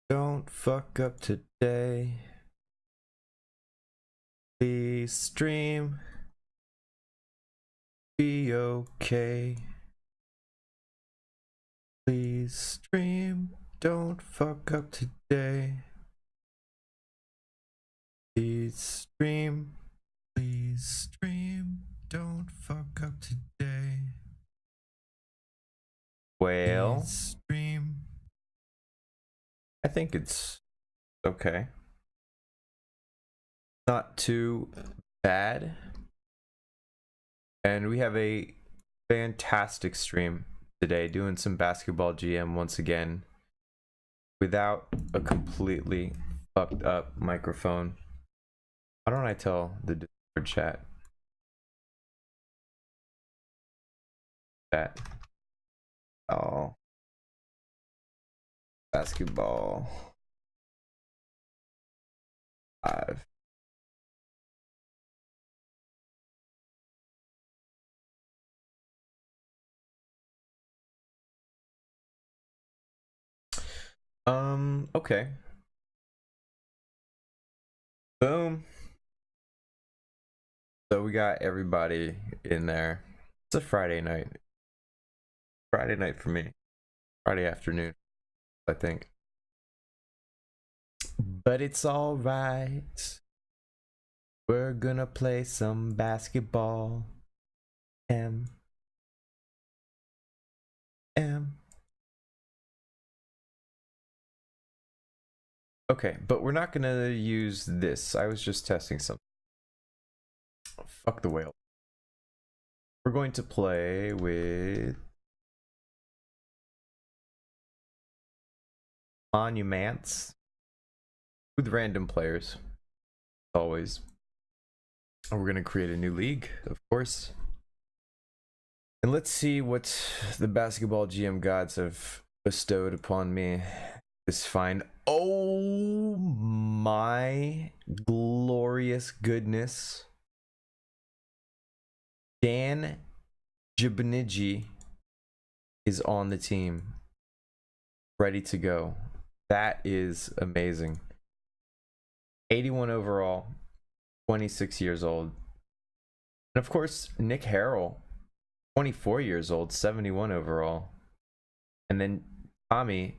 Don't fuck up today. Please stream. Be okay. Please stream. Don't fuck up today. Please stream. Please stream. Don't fuck up today. Well, please stream. I think it's okay. Not too bad. And we have a fantastic stream today, doing some basketball GM once again without a completely fucked up microphone. Why don't I tell the Discord chat that basketball 5. Okay. Boom. So we got everybody in there. It's a Friday night. Friday night for me. Friday afternoon, I think. But it's all right. We're gonna play some basketball. M. Okay, but we're not gonna use this. I was just testing something. Fuck the whale. We're going to play with monuments with random players. Always. And we're gonna create a new league, of course. And let's see what the basketball GM gods have bestowed upon me this fine. Oh my glorious goodness. Dan Jibniji is on the team. Ready to go. That is amazing. 81 overall, 26 years old. And of course, Nick Harrell, 24 years old, 71 overall. And then Tommy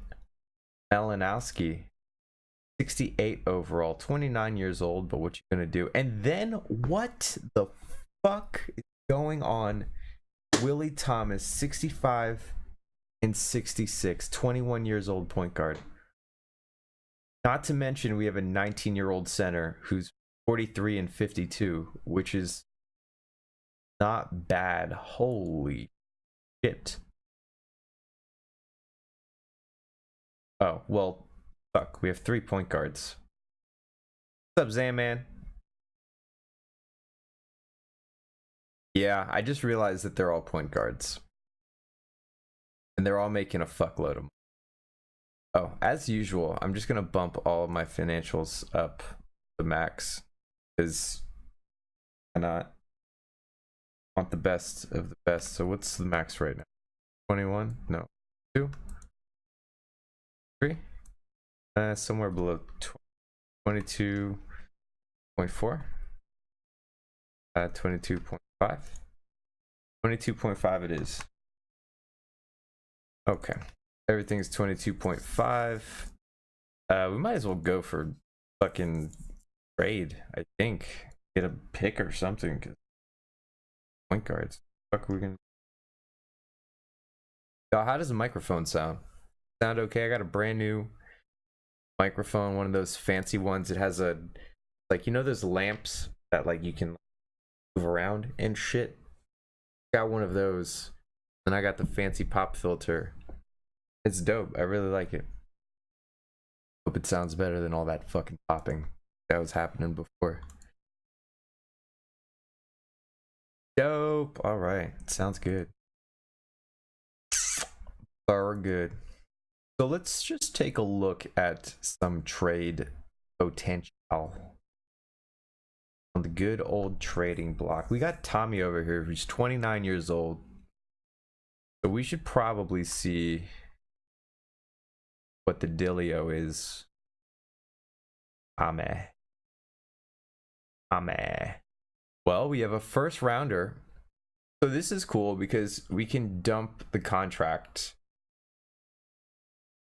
Malinowski, 68 overall, 29 years old, but what you gonna do? And then what the fuck is going on? Willie Thomas, 65 and 66, 21 years old point guard. Not to mention we have a 19-year-old center who's 43 and 52, which is not bad. Holy shit. Oh, well, fuck. We have 3 point guards. What's up, Zan, man? Yeah, I just realized that they're all point guards. And they're all making a fuckload of money. Oh, as usual, I'm just going to bump all of my financials up to max. Because I not want the best of the best. So what's the max right now? 21? No. 2? 3? Somewhere below 22.4. 22.5. 22.5 it is. Okay. Everything's 22.5. We might as well go for fucking trade, I think. Get a pick or something. Cause point guards. Fuck, we can. How does the microphone sound? Sound okay? I got a brand new microphone, one of those fancy ones. It has a, like, you know those lamps that like you can move around and shit? Got one of those. And I got the fancy pop filter. It's dope. I really like it. Hope it sounds better than all that fucking popping that was happening before. Dope. All right. Sounds good. Very good. So let's just take a look at some trade potential on the good old trading block. We got Tommy over here who's 29 years old. So we should probably see what the dealio is. Ame. Well, we have a first rounder. So this is cool because we can dump the contract.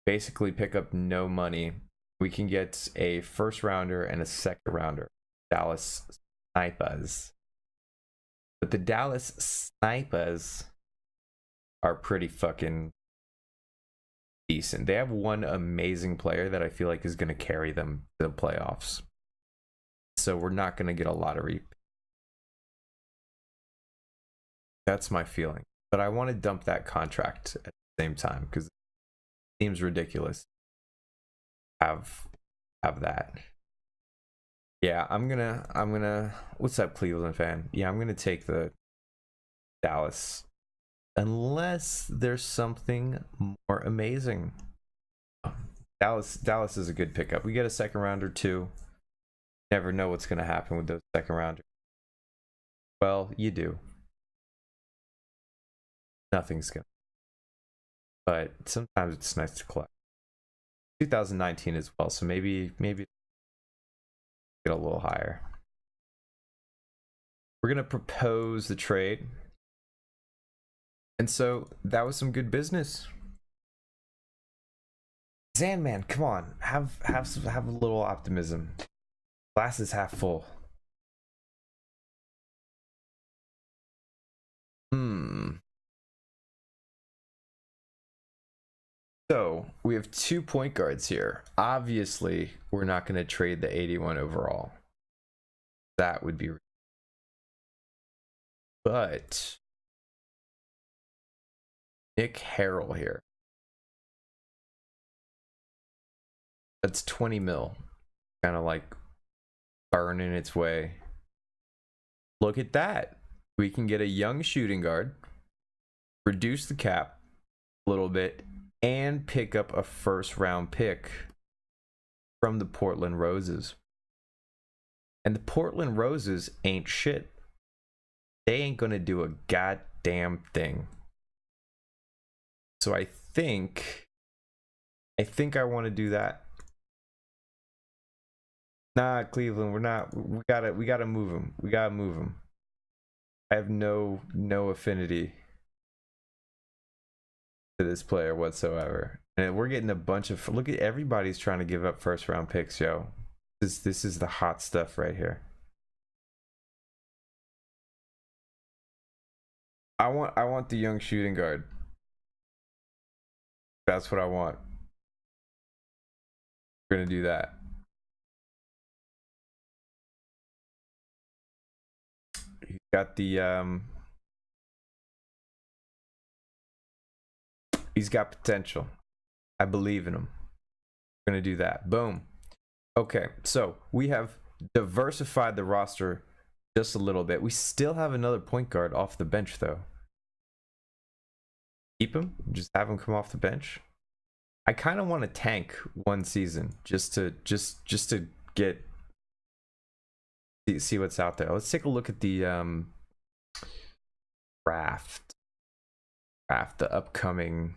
Basically pick up no money. We can get a first rounder and a second rounder. Dallas Snipers. But the Dallas Snipers are pretty fucking decent. They have one amazing player that I feel like is going to carry them to the playoffs. So we're not going to get a lottery. That's my feeling. But I want to dump that contract at the same time because it seems ridiculous. Have that. Yeah, I'm gonna what's up, Cleveland fan? Yeah, I'm gonna take the Dallas. Unless there's something more amazing. Dallas is a good pickup. We get a second rounder too. Never know what's gonna happen with those second rounders. Well, you do. Nothing's gonna. But sometimes it's nice to collect. 2019 as well, so maybe get a little higher. We're gonna propose the trade, and so that was some good business. Zanman, come on, have a little optimism. Glass is half full. So we have 2 point guards here. Obviously, we're not going to trade the 81 overall. That would be. But Nick Harrell here. That's 20 mil. Kind of like burning its way. Look at that. We can get a young shooting guard, reduce the cap a little bit, and pick up a first round pick from the Portland Roses. And the Portland Roses ain't shit. They ain't gonna do a goddamn thing. So I think I want to do that. Nah, Cleveland, we're not. We gotta move him. We gotta move him. I have no affinity to this player whatsoever. And we're getting a bunch of. Look at everybody's trying to give up first round picks, yo. This is the hot stuff right here. I want the young shooting guard. That's what I want. We're gonna do that. He's got the he's got potential. I believe in him. We're gonna do that. Boom. Okay, so we have diversified the roster just a little bit. We still have another point guard off the bench though. Keep him, just have him come off the bench. I kind of want to tank one season just to get see what's out there. Let's take a look at the draft, the upcoming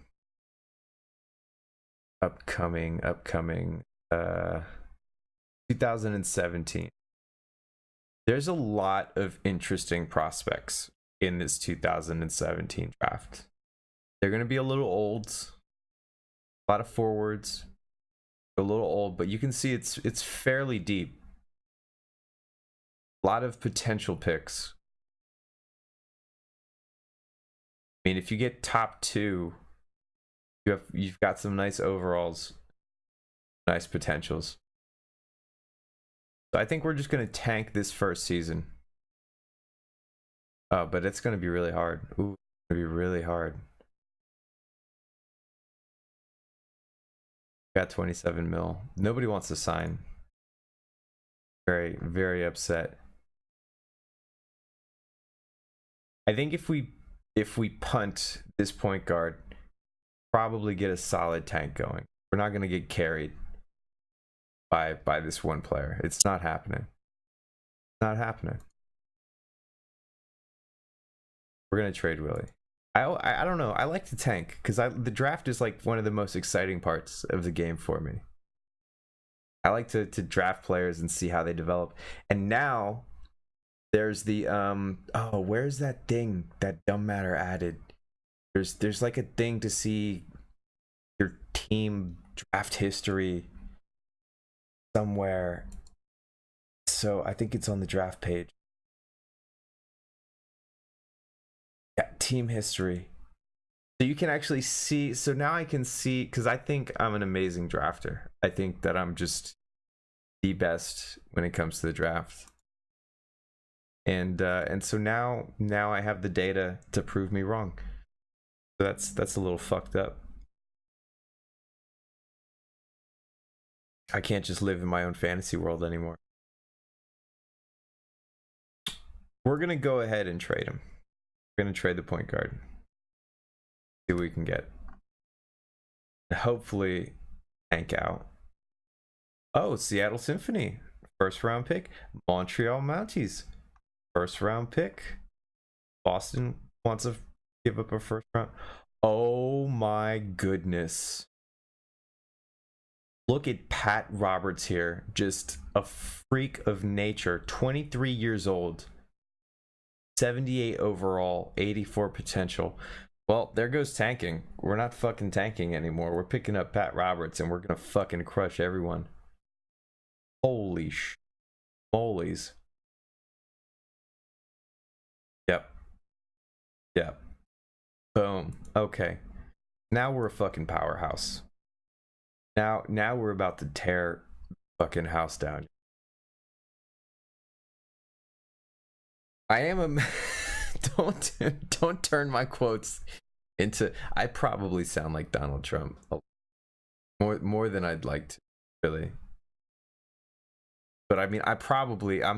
2017. There's a lot of interesting prospects in this 2017 draft. They're going to be a little old. A lot of forwards. A little old, but you can see it's fairly deep. A lot of potential picks. I mean, if you get top 2, you've got some nice overalls, nice potentials. So I think we're just going to tank this first season. Oh, but it's going to be really hard. Ooh, it's going to be really hard. Got 27 mil. Nobody wants to sign. Very, very upset. I think if we punt this point guard, probably get a solid tank going. We're not going to get carried by this one player. It's not happening. It's not happening. We're going to trade Willie. I don't know. I like to tank because the draft is like one of the most exciting parts of the game for me. I like to draft players and see how they develop. And now there's the oh, where's that thing that Dumb Matter added? There's like a thing to see your team draft history somewhere. So I think it's on the draft page. Yeah, team history. So you can actually see. So now I can see, because I think I'm an amazing drafter. I think that I'm just the best when it comes to the draft. And so now I have the data to prove me wrong. So that's a little fucked up. I can't just live in my own fantasy world anymore. We're gonna go ahead and trade him. We're gonna trade the point guard. See what we can get. Hopefully, tank out. Oh, Seattle Symphony, first round pick. Montreal Mounties, first round pick. Boston wants to give up a first round. Oh my goodness. Look at Pat Roberts here, just a freak of nature, 23 years old, 78 overall, 84 potential. Well, there goes tanking. We're not fucking tanking anymore. We're picking up Pat Roberts and we're gonna fucking crush everyone. Holy molies. Yep. Yep. Boom. Okay. Now we're a fucking powerhouse. Now we're about to tear fucking house down. I am a don't turn my quotes into. I probably sound like Donald Trump more than I'd like to, really. But I mean, I'm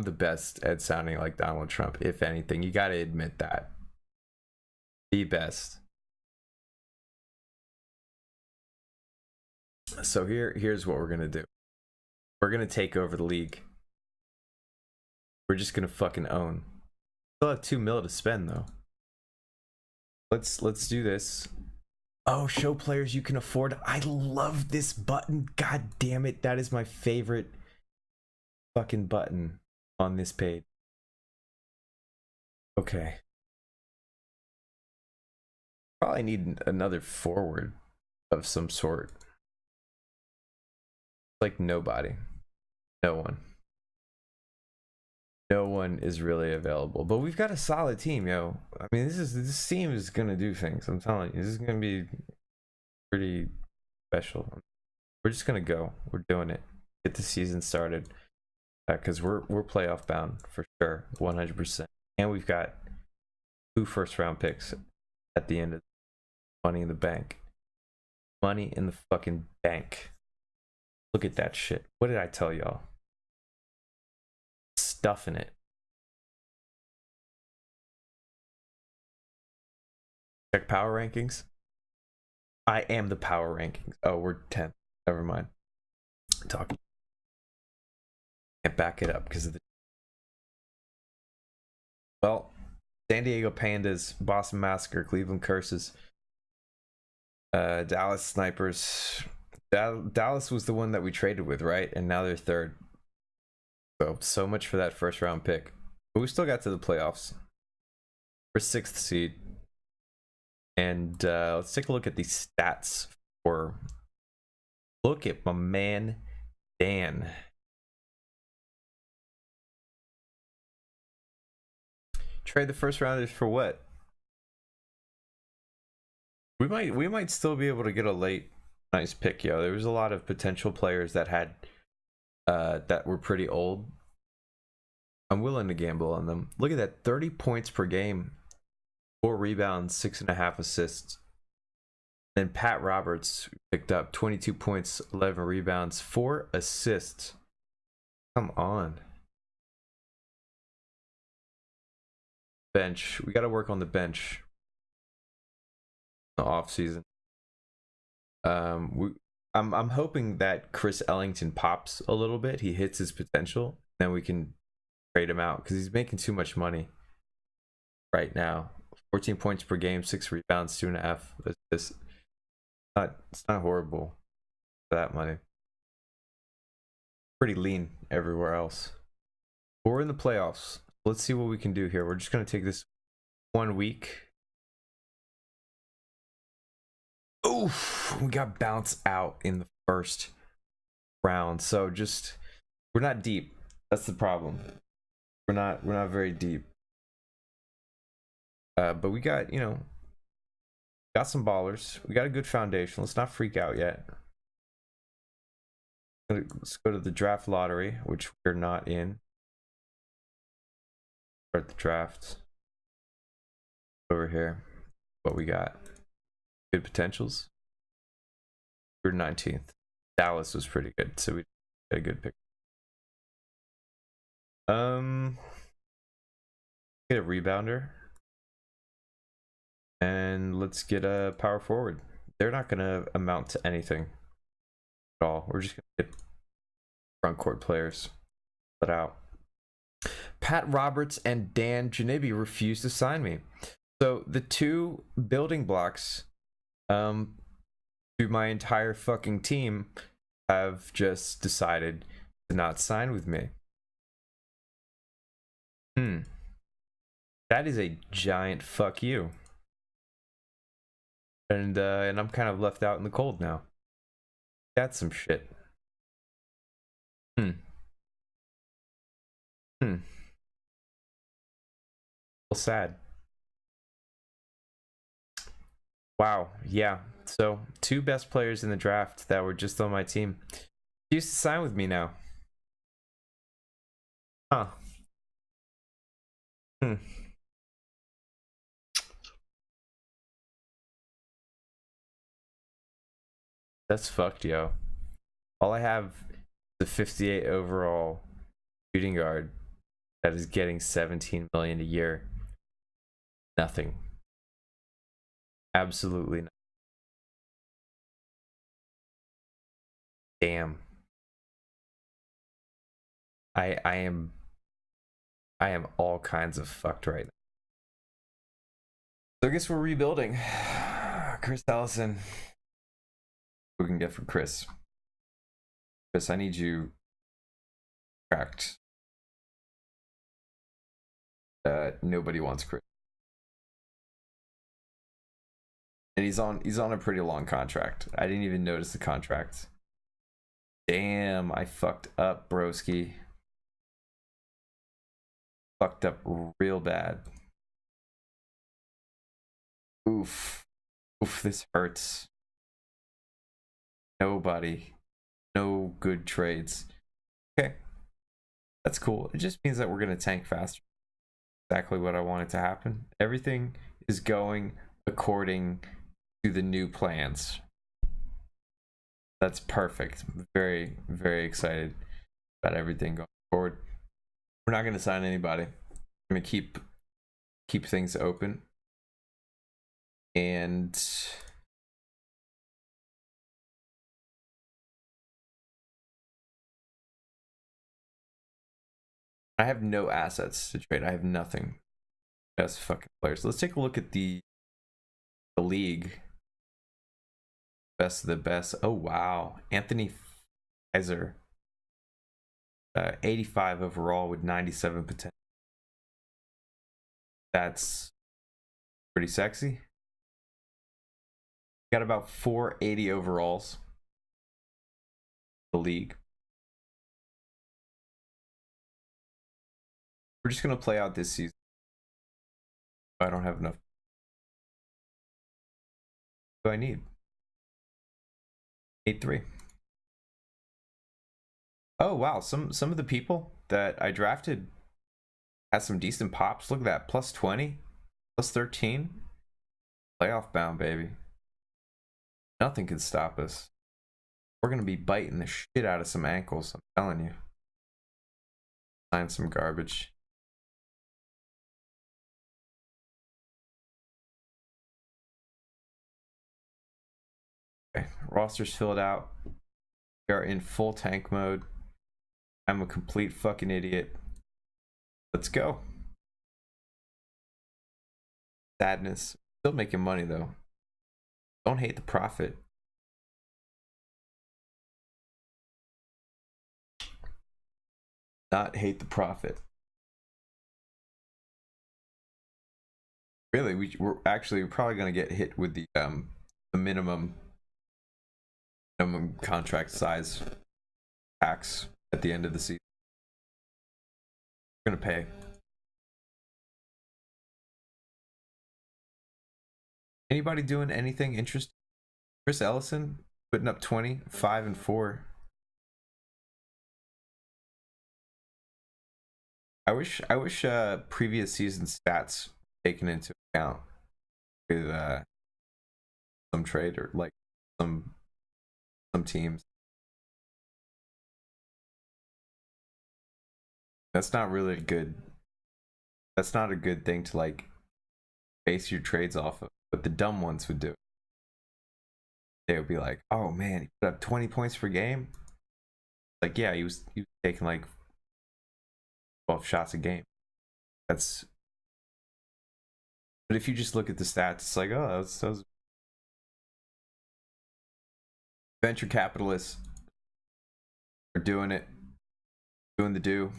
the best at sounding like Donald Trump, if anything. You got to admit that. The best. So here's what we're gonna do. We're gonna take over the league. We're just gonna fucking own. Still have $2 million to spend though. Let's do this. Oh, show players you can afford. I love this button. God damn it, that is my favorite fucking button on this page. Okay. Probably need another forward of some sort. Like nobody. No one. No one is really available. But we've got a solid team, yo. I mean, this team is gonna do things. I'm telling you, this is gonna be pretty special. We're just gonna go. We're doing it. Get the season started. Because we're playoff bound for sure, 100%. And we've got 2 first round picks at the end of Money in the Bank. Money in the fucking bank. Look at that shit. What did I tell y'all? Stuffing it. Check power rankings. I am the power rankings. Oh, we're 10th. Never mind. Talking. Can't back it up because of the. Well, San Diego Pandas, Boston Massacre, Cleveland Curses, Dallas Snipers. Dallas was the one that we traded with, right? And now they're 3rd. So much for that first round pick. But we still got to the playoffs. We're 6th seed. And let's take a look at the stats for. Look at my man, Dan. Trade the first rounders for what? We might still be able to get a late nice pick, yo. There was a lot of potential players that had that were pretty old. I'm willing to gamble on them. Look at that, 30 points per game, 4 rebounds, 6.5 assists. Then Pat Roberts picked up 22 points, 11 rebounds, 4 assists. Come on. Bench. We got to work on the bench. The off season. I'm hoping that Chris Ellington pops a little bit. He hits his potential. Then we can trade him out because he's making too much money right now 14 points per game, 6 rebounds, 2.5 assists. It's not horrible for that money. Pretty lean everywhere else. But we're in the playoffs. Let's see what we can do here. We're just going to take this 1 week. Oof, we got bounced out in the first round. So we're not deep. That's the problem. We're not very deep. But we got, got some ballers. We got a good foundation. Let's not freak out yet. Let's go to the draft lottery, which we're not in. Start the draft. Over here. What we got? Good potentials. We're 19th. Dallas was pretty good, so we got a good pick. Get a rebounder. And let's get a power forward. They're not going to amount to anything at all. We're just going to get front court players. Let out. Pat Roberts and Dan Janibi refused to sign me. So the two building blocks to my entire fucking team have just decided to not sign with me. That is a giant fuck you. And I'm kind of left out in the cold now. That's some shit. Well, sad. Wow, yeah. So, two best players in the draft that were just on my team used to sign with me now. Huh. That's fucked, yo. All I have is the 58 overall shooting guard that is getting 17 million a year. Nothing. Absolutely nothing. Damn. I am all kinds of fucked right now. So I guess we're rebuilding. Chris Ellison. We can get for Chris. Chris, I need you cracked. Nobody wants Chris. And he's on a pretty long contract. I didn't even notice the contract. Damn, I fucked up, broski. Fucked up real bad. Oof. Oof, this hurts. Nobody. No good trades. Okay. That's cool. It just means that we're going to tank faster. Exactly what I wanted to happen. Everything is going according to the new plans. That's perfect. I'm very, very excited about everything going forward. We're not going to sign anybody. We're going to keep things open. And I have no assets to trade. I have nothing. Best fucking players. Let's take a look at the league. Best of the best. Oh wow, Anthony Fizer. 85 overall with 97 potential. That's pretty sexy. Got about 480 overalls. The league. We're just gonna play out this season. I don't have enough. What do I need? 8-3. Oh wow, some of the people that I drafted had some decent pops. Look at that, plus 20, plus 13. Playoff bound, baby. Nothing can stop us. We're gonna be biting the shit out of some ankles, I'm telling you. Sign some garbage. Okay, roster's filled out. We are in full tank mode. I'm a complete fucking idiot. Let's go. Sadness. Still making money though. Don't hate the profit. Not hate the profit. Really, we're actually probably gonna get hit with the minimum contract size tax at the end of the season. We're gonna pay. Anybody doing anything interesting? Chris Ellison putting up 20, 5 and 4. I wish previous season stats taken into account with some trade or like some teams. That's not really good. That's not a good thing to like base your trades off of. But the dumb ones would do it. They would be like, "Oh man, he put up 20 points per game." Like, yeah, he was taking like 12 shots a game. That's. But if you just look at the stats, it's like, oh, that was venture capitalists are doing it, doing the do.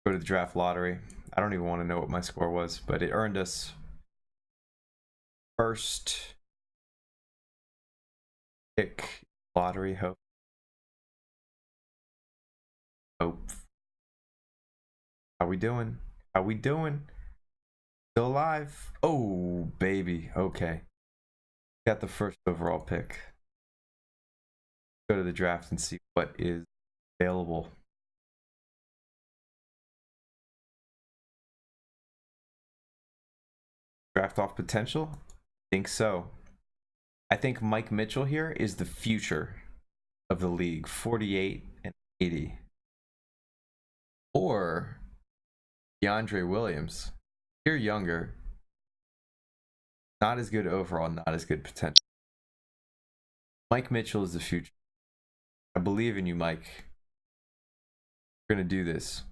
Go to the draft lottery. I don't even want to know what my score was, but it earned us first pick lottery. Hope. How we doing? How we doing? Still alive? Oh, baby. Okay. Got the first overall pick. Go to the draft and see what is available. Draft off potential? I think so. I think Mike Mitchell here is the future of the league. 48 and 80. Or DeAndre Williams. You're younger. Not as good overall, not as good potential. Mike Mitchell is the future. I believe in you, Mike. We're going to do this.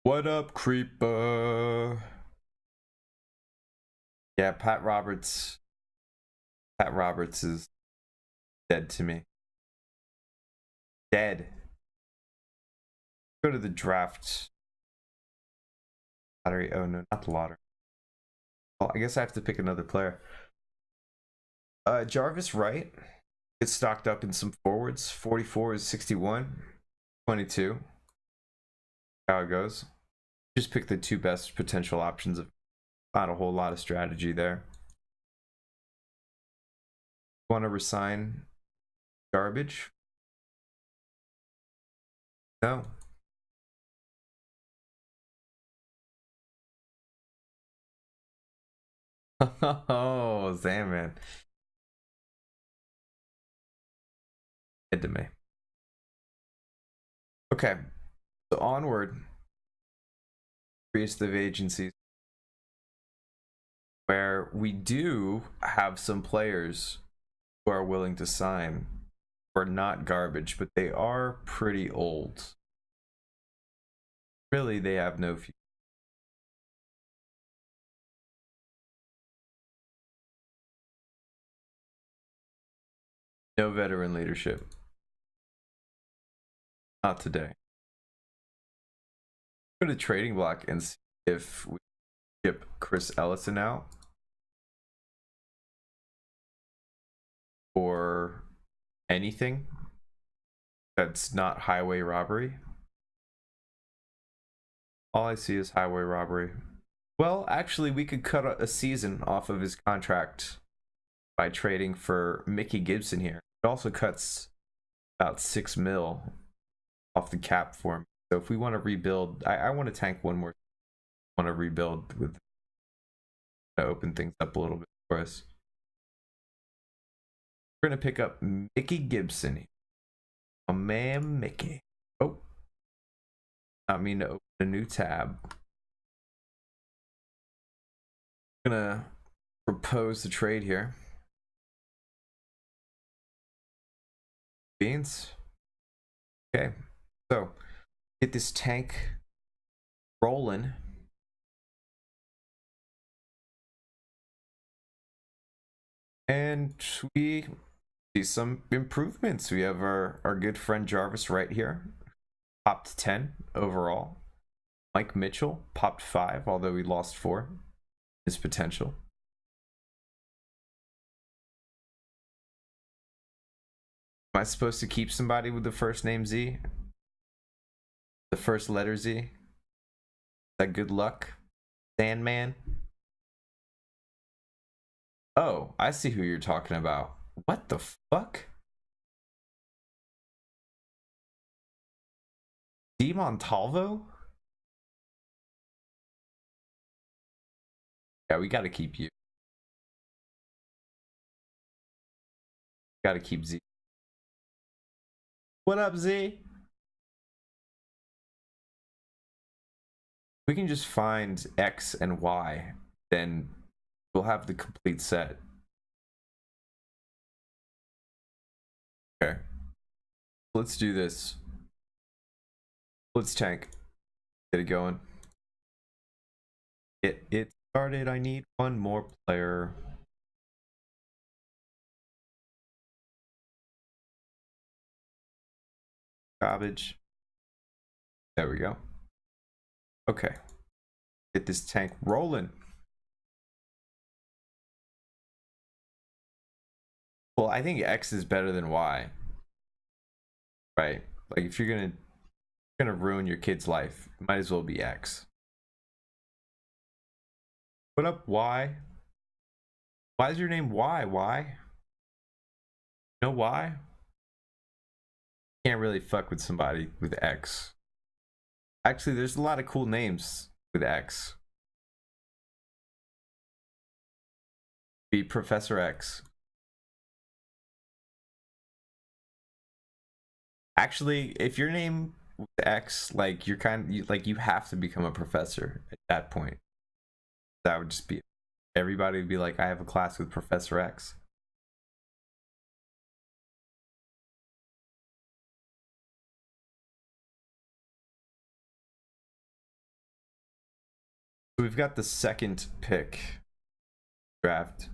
What up, creeper? Yeah, Pat Roberts. Pat Roberts is dead to me. Dead. Go to the draft. Lottery. Oh, no, not the lottery. Well, I guess I have to pick another player. Jarvis Wright gets stocked up in some forwards. 44 is 61. 22. How it goes. Just pick the two best potential options. Not a whole lot of strategy there. Want to resign Garbage? No. Oh, Zaman. Head to me. Okay. So onward. Priest of agencies. Where we do have some players who are willing to sign. Who are not garbage, but they are pretty old. Really, they have no future. No veteran leadership. Not today. Go to trading block and see if we ship Chris Ellison out or anything that's not highway robbery. All I see is highway robbery. Well, actually, we could cut a season off of his contract by trading for Mickey Gibson here. It also cuts about 6 mil off the cap for him. So if we want to rebuild, I want to tank one more. I want to rebuild with to open things up a little bit for us. We're gonna pick up Mickey Gibson. Oh man, Mickey. Oh, not mean to open a new tab. I'm gonna propose the trade here. Beans. Okay, so get this tank rolling. And we see some improvements. We have our good friend Jarvis right here, popped 10 overall. Mike Mitchell popped 5, although he lost 4. His potential. Am I supposed to keep somebody with the first name Z? The first letter Z? Is that good luck? Sandman? Oh, I see who you're talking about. What the fuck? D Montalvo? Yeah, we gotta keep you. Gotta keep Z. What up, Z? We can just find X and Y, then we'll have the complete set. Okay. Let's do this. Let's tank. Get it going. Get it started. I need one more player. Garbage. There we go. Okay. Get this tank rolling. Well, I think X is better than Y. Right? Like if you're gonna ruin your kid's life, it might as well be X. What up, Y? Why is your name Y? Why? You know why? Can't really fuck with somebody with X. Actually, there's a lot of cool names with X. Be Professor X. Actually, if your name with X, like you're like you have to become a professor at that point. That would just be everybody would be like, I have a class with Professor X. So we've got the second pick draft.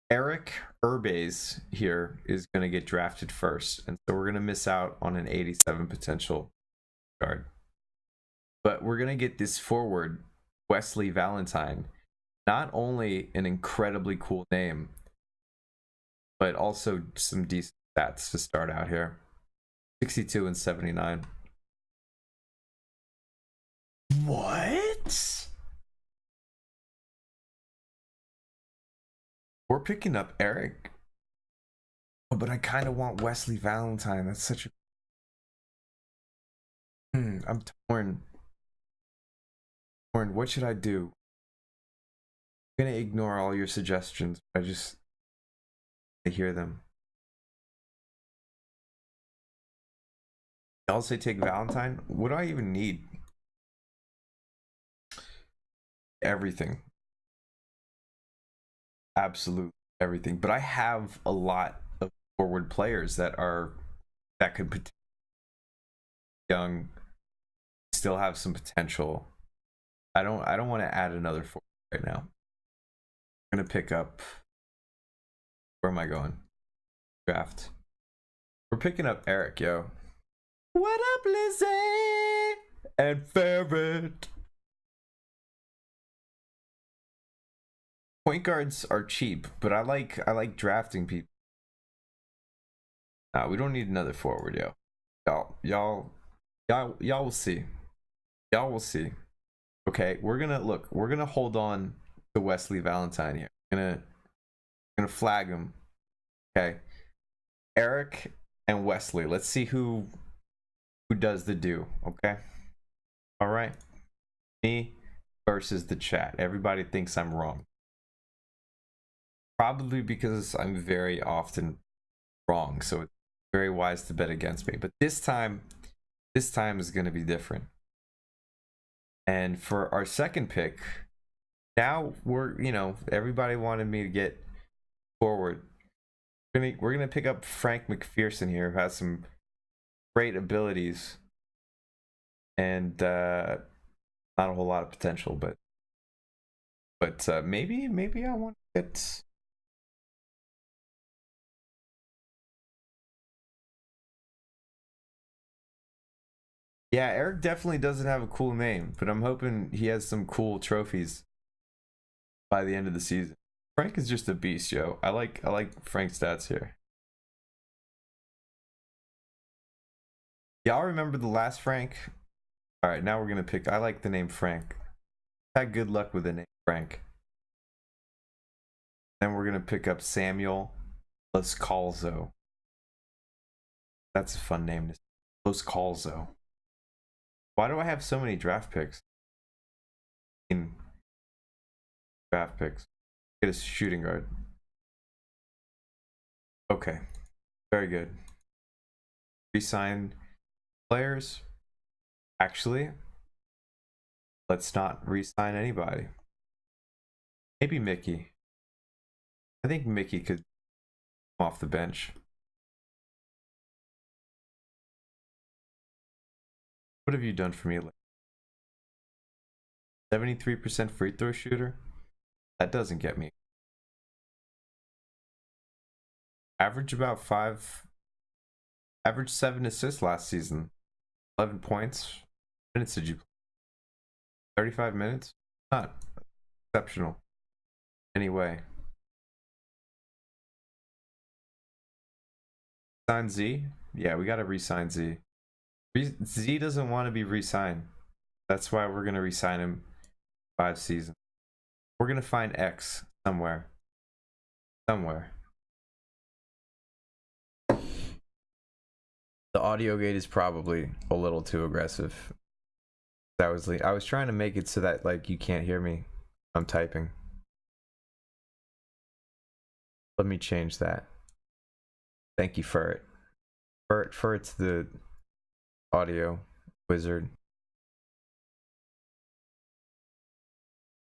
Eric Urbez here is going to get drafted first, and so we're going to miss out on an 87 potential guard. But we're going to get this forward, Wesley Valentine. Not only an incredibly cool name, but also some decent stats to start out here. 62 and 79. What? We're picking up Eric. Oh, but I kind of want Wesley Valentine. That's such a... I'm torn. What should I do? I'm gonna ignore all your suggestions. I hear them. I'll say take Valentine. What do I even need? Everything. Absolute everything. But I have a lot of forward players that could potentially young, still have some potential. I don't want to add another forward right now. I'm gonna pick up. Where am I going? Draft. We're picking up Eric, yo. What up, Lizzie and Ferret? Point guards are cheap, but I like drafting people. Nah, we don't need another forward, yo. Y'all will see. Y'all will see. Okay, we're gonna hold on to Wesley Valentine here. Gonna flag him. Okay. Eric and Wesley. Let's see who does the do, okay? All right. Me versus the chat. Everybody thinks I'm wrong. Probably because I'm very often wrong, so it's very wise to bet against me. But this time is going to be different. And for our second pick, now we're, everybody wanted me to get forward. We're gonna pick up Frank McPherson here, who has some great abilities and not a whole lot of potential, but But maybe I want to get. Yeah, Eric definitely doesn't have a cool name, but I'm hoping he has some cool trophies by the end of the season. Frank is just a beast, yo. I like Frank's stats here. Y'all remember the last Frank? All right, now we're gonna pick. I like the name Frank. Had good luck with the name Frank. Then we're gonna pick up Samuel Loscalzo. That's a fun name. Loscalzo. Why do I have so many draft picks? In draft picks. Get a shooting guard. Okay. Very good. Resign players. Actually, let's not re-sign anybody. Maybe Mickey. I think Mickey could come off the bench. What have you done for me? 73% free throw shooter? That doesn't get me. Average 7 assists last season. 11 points. Minutes did you play? 35 minutes? Not exceptional. Anyway. Sign Z? Yeah, we gotta re-sign Z. Z doesn't want to be re-signed. That's why we're gonna re-sign him 5 seasons. We're gonna find X somewhere. Somewhere. The audio gate is probably a little too aggressive. I was trying to make it so that like you can't hear me. I'm typing. Let me change that. Thank you, Furt. Furt's the audio wizard.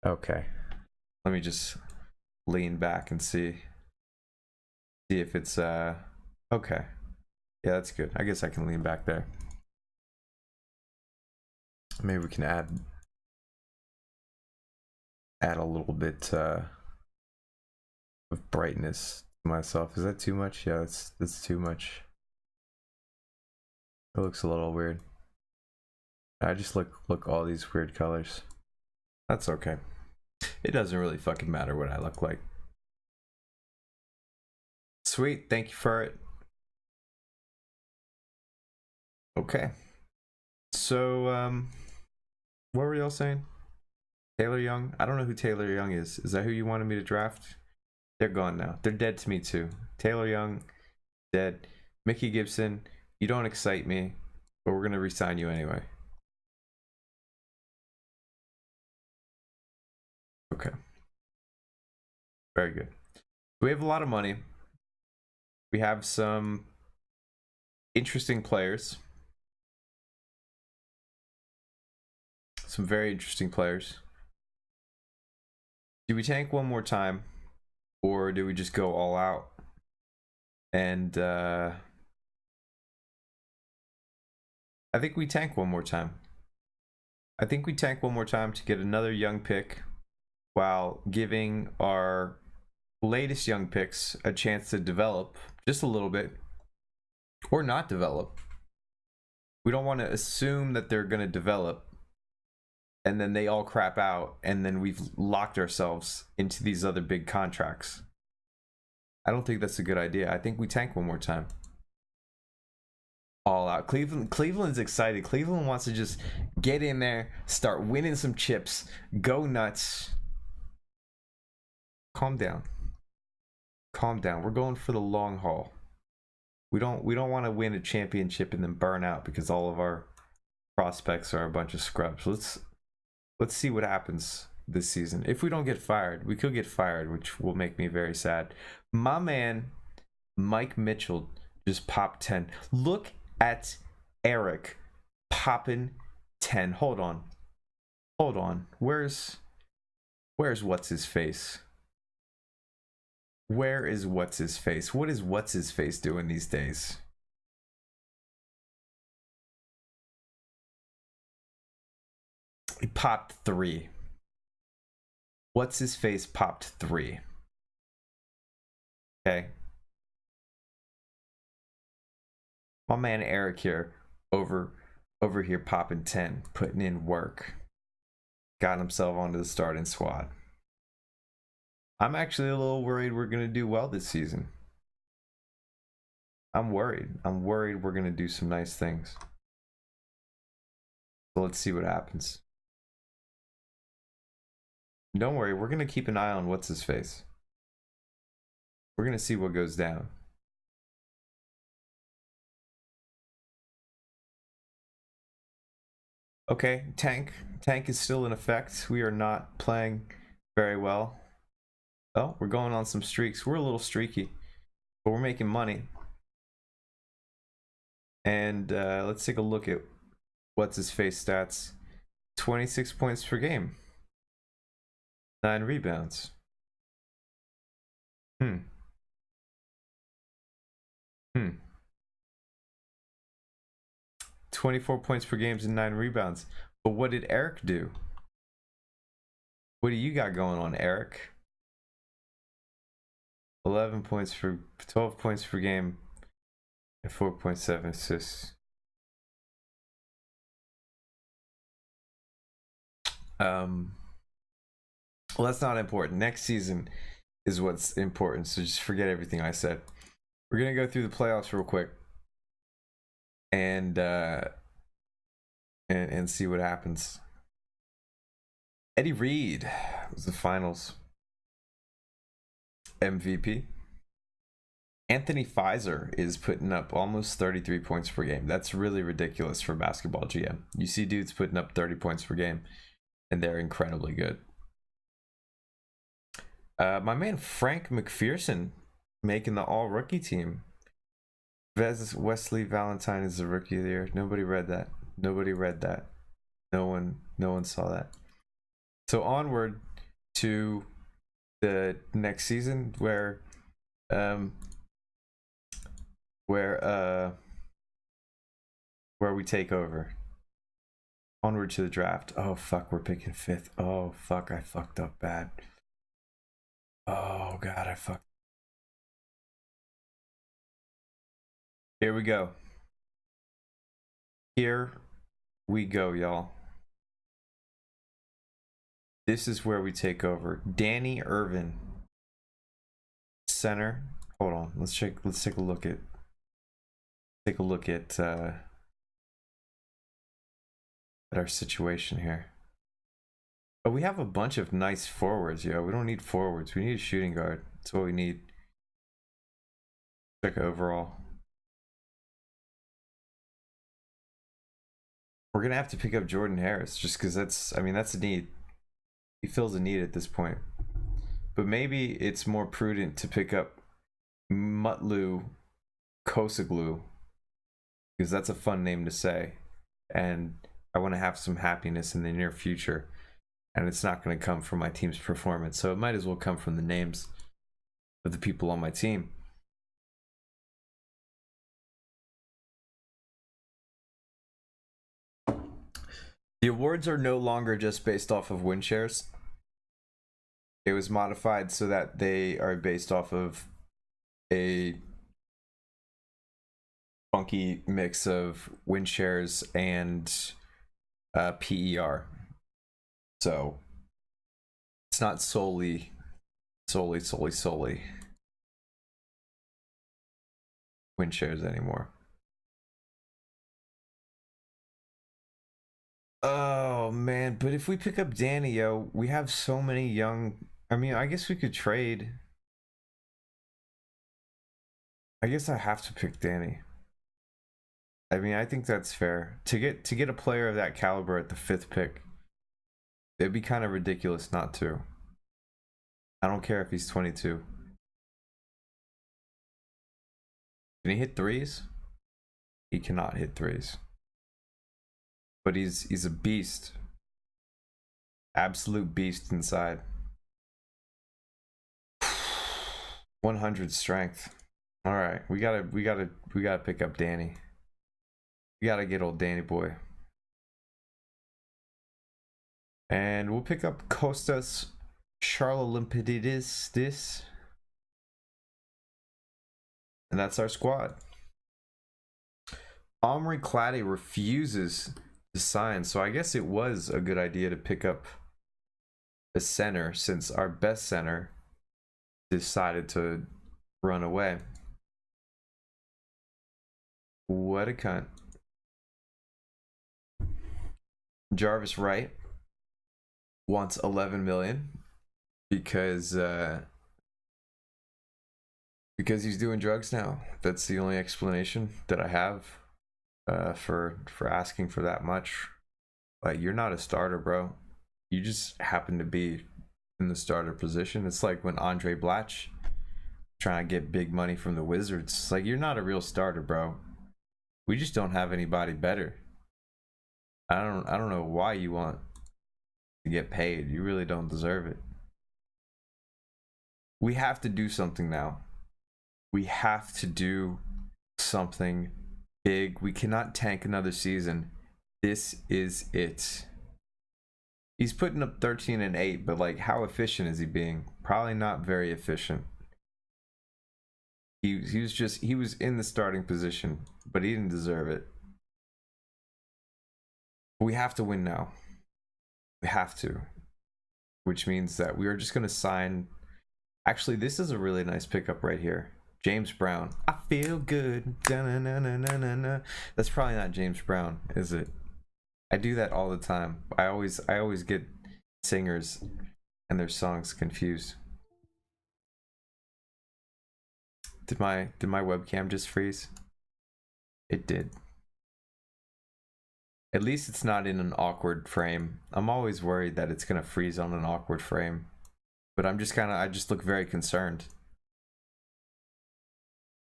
Okay. Let me just lean back and see if it's okay. Yeah, that's good. I guess I can lean back there. Maybe we can add a little bit of brightness to myself. Is that too much? Yeah, that's too much. It looks a little weird. I just look all these weird colors. That's okay. It doesn't really fucking matter what I look like. Sweet, thank you for it. Okay. So, what were y'all saying? Taylor Young? I don't know who Taylor Young is. Is that who you wanted me to draft? They're gone now. They're dead to me too. Taylor Young, dead. Mickey Gibson, you don't excite me, but we're gonna re-sign you anyway. Okay. Very good. We have a lot of money. We have some interesting players. Some very interesting players. Do we tank one more time? Or do we just go all out? And I think we tank one more time. I think we tank one more time to get another young pick while giving our latest young picks a chance to develop just a little bit or not develop. We don't want to assume that they're going to develop and then they all crap out and then we've locked ourselves into these other big contracts. I don't think that's a good idea. I think we tank one more time. All out. Cleveland's excited. Cleveland wants to just get in there, start winning some chips, go nuts. Calm down. Calm down. We're going for the long haul. We don't want to win a championship and then burn out because all of our prospects are a bunch of scrubs. Let's see what happens this season. If we don't get fired, we could get fired, which will make me very sad. My man Mike Mitchell just popped 10. Look at Eric popping 10. Hold on. Where's what's his face? Where is what's his face? What is what's his face doing these days? He popped 3. What's his face popped 3. Okay. My man Eric here over here popping 10, putting in work. Got himself onto the starting squad. I'm actually a little worried we're going to do well this season. I'm worried. I'm worried we're going to do some nice things. So let's see what happens. Don't worry, we're going to keep an eye on what's his face. We're going to see what goes down. Okay, tank is still in effect. We are not playing very well. Oh, we're going on some streaks. We're a little streaky, but we're making money. And let's take a look at what's his face stats. 26 points per game. 9 rebounds. 24 points per game and 9 rebounds. But what did Eric do? What do you got going on, Eric? 11 points for 12 points per game and 4.7 assists. Well, that's not important. Next season is what's important, so just forget everything I said. We're gonna go through the playoffs real quick and see what happens. Eddie Reed was the finals MVP. Anthony Fizer is putting up almost 33 points per game. That's really ridiculous for basketball GM. You see dudes putting up 30 points per game, and they're incredibly good. My man Frank McPherson making the all-rookie team. Wesley Valentine is the rookie of the year. Nobody read that. Nobody read that. No one saw that. So onward to the next season where we take over. Onward to the draft. Oh fuck, we're picking 5th. Oh fuck, I fucked up bad. Oh god, I fucked. Here we go. Here we go, y'all. This is where we take over. Danny Irvin, center. Hold on. Let's take a look at our situation here. Oh, we have a bunch of nice forwards, yo. We don't need forwards. We need a shooting guard. That's what we need. Check overall. We're gonna have to pick up Jordan Harris just because that's a need. He fills a need at this point. But maybe it's more prudent to pick up Mutlu Kosoglu, because that's a fun name to say. And I want to have some happiness in the near future. And it's not going to come from my team's performance. So it might as well come from the names of the people on my team. The awards are no longer just based off of win shares. It was modified so that they are based off of a funky mix of win shares and PER. So it's not solely win shares anymore. Oh man, but if we pick up Danny, yo, we have so many young. I mean, I guess we could trade. I guess I have to pick Danny. I mean, I think that's fair. To get a player of that caliber at the 5th pick, it'd be kind of ridiculous not to. I don't care if he's 22. Can he hit threes? He cannot hit threes. But he's a beast. Absolute beast inside. 100 strength. All right, we gotta pick up Danny. We gotta get old Danny boy. And we'll pick up Kostas Charlotte this. And that's our squad. Omri Clady refuses to sign, so I guess it was a good idea to pick up a center since our best center decided to run away. What a cunt. Jarvis Wright wants 11 million because he's doing drugs now. That's the only explanation that I have for asking for that much. Like, you're not a starter, bro. You just happen to be in the starter position. It's like when Andre Blatch trying to get big money from the Wizards. It's like, you're not a real starter, bro. We just don't have anybody better. I don't know why you want to get paid. You really don't deserve it. We have to do something now. We have to do something big. We cannot tank another season. This is it. He's putting up 13 and 8, but like, how efficient is he being? Probably not very efficient. He was in the starting position, but he didn't deserve it. We have to win now. We have to. Which means that we are just going to sign. Actually, this is a really nice pickup right here. James Brown. I feel good. Da-na-na-na-na-na. That's probably not James Brown, is it? I do that all the time. I always get singers and their songs confused. Did my webcam just freeze? It did. At least it's not in an awkward frame. I'm always worried that it's gonna freeze on an awkward frame. But I just look very concerned.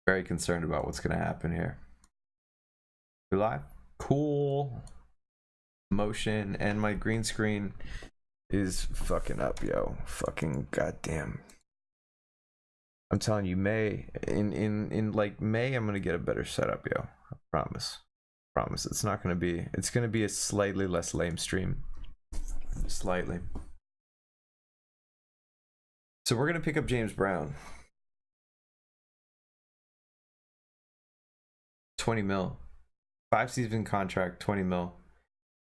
Very concerned about what's gonna happen here. We live? Cool. Motion, and my green screen is fucking up, yo. Fucking goddamn. I'm telling you, May, in like May, I'm gonna get a better setup, yo. I promise. It's not gonna be, it's gonna be a slightly less lame stream. Slightly. So we're gonna pick up James Brown. 20 mil. 5-season contract, 20 mil.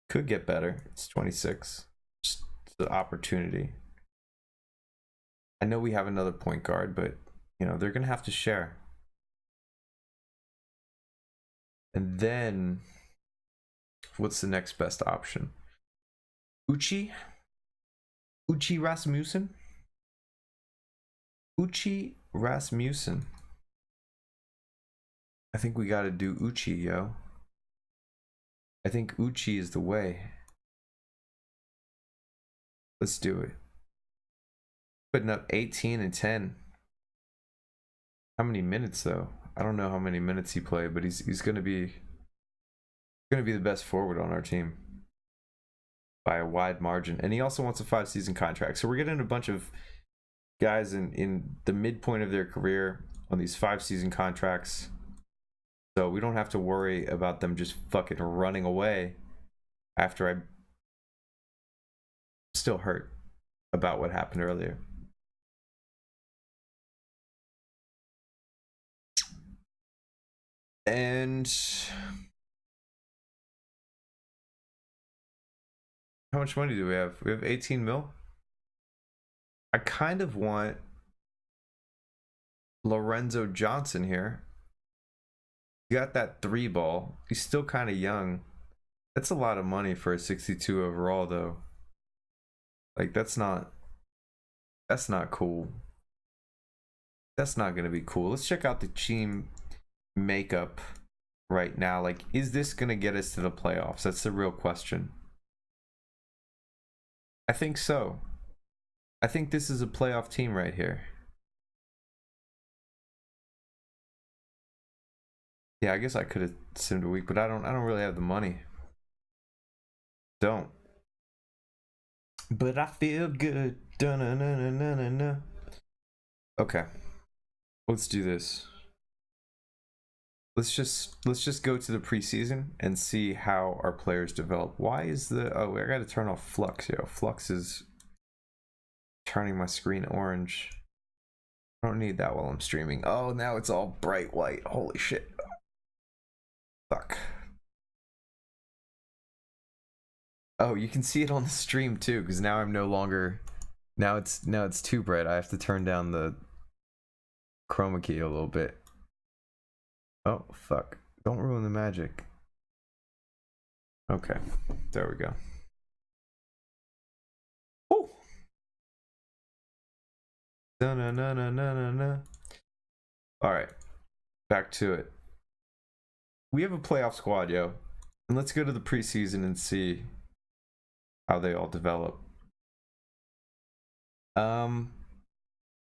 Could get better. It's 26. Just the opportunity. I know we have another point guard, but you know, they're gonna have to share. And then, what's the next best option? Uchi Rasmussen? Uchi Rasmussen. I think we gotta do Uchi, yo. I think Uchi is the way. Let's do it. Putting up 18 and 10. How many minutes though? I don't know how many minutes he played, but he's gonna be the best forward on our team by a wide margin. And he also wants a 5-season contract. So we're getting a bunch of guys in the midpoint of their career on these 5-season contracts. So we don't have to worry about them just fucking running away after I'm still hurt about what happened earlier. And how much money do we have? We have 18 mil. I kind of want Lorenzo Johnson here. He got that 3 ball. He's still kind of young. That's a lot of money for a 62 overall though. Like, that's not cool. That's not gonna be cool. Let's check out the team makeup right now. Like, is this gonna get us to the playoffs? That's the real question. I think so. I think this is a playoff team right here. Yeah, I guess I could have simmed a week, but I don't really have the money. Don't. But I feel good. Da-na-na-na-na-na. Okay. Let's do this. Let's just go to the preseason and see how our players develop. Why is the I gotta turn off Flux, yo. Flux is turning my screen orange. I don't need that while I'm streaming. Oh, now it's all bright white. Holy shit. Fuck. Oh, you can see it on the stream too, because now I'm no longer. Now it's too bright. I have to turn down the chroma key a little bit. Oh fuck! Don't ruin the magic. Okay, there we go. Oh. No no no no no no no. All right, back to it. We have a playoff squad, yo, and let's go to the preseason and see how they all develop.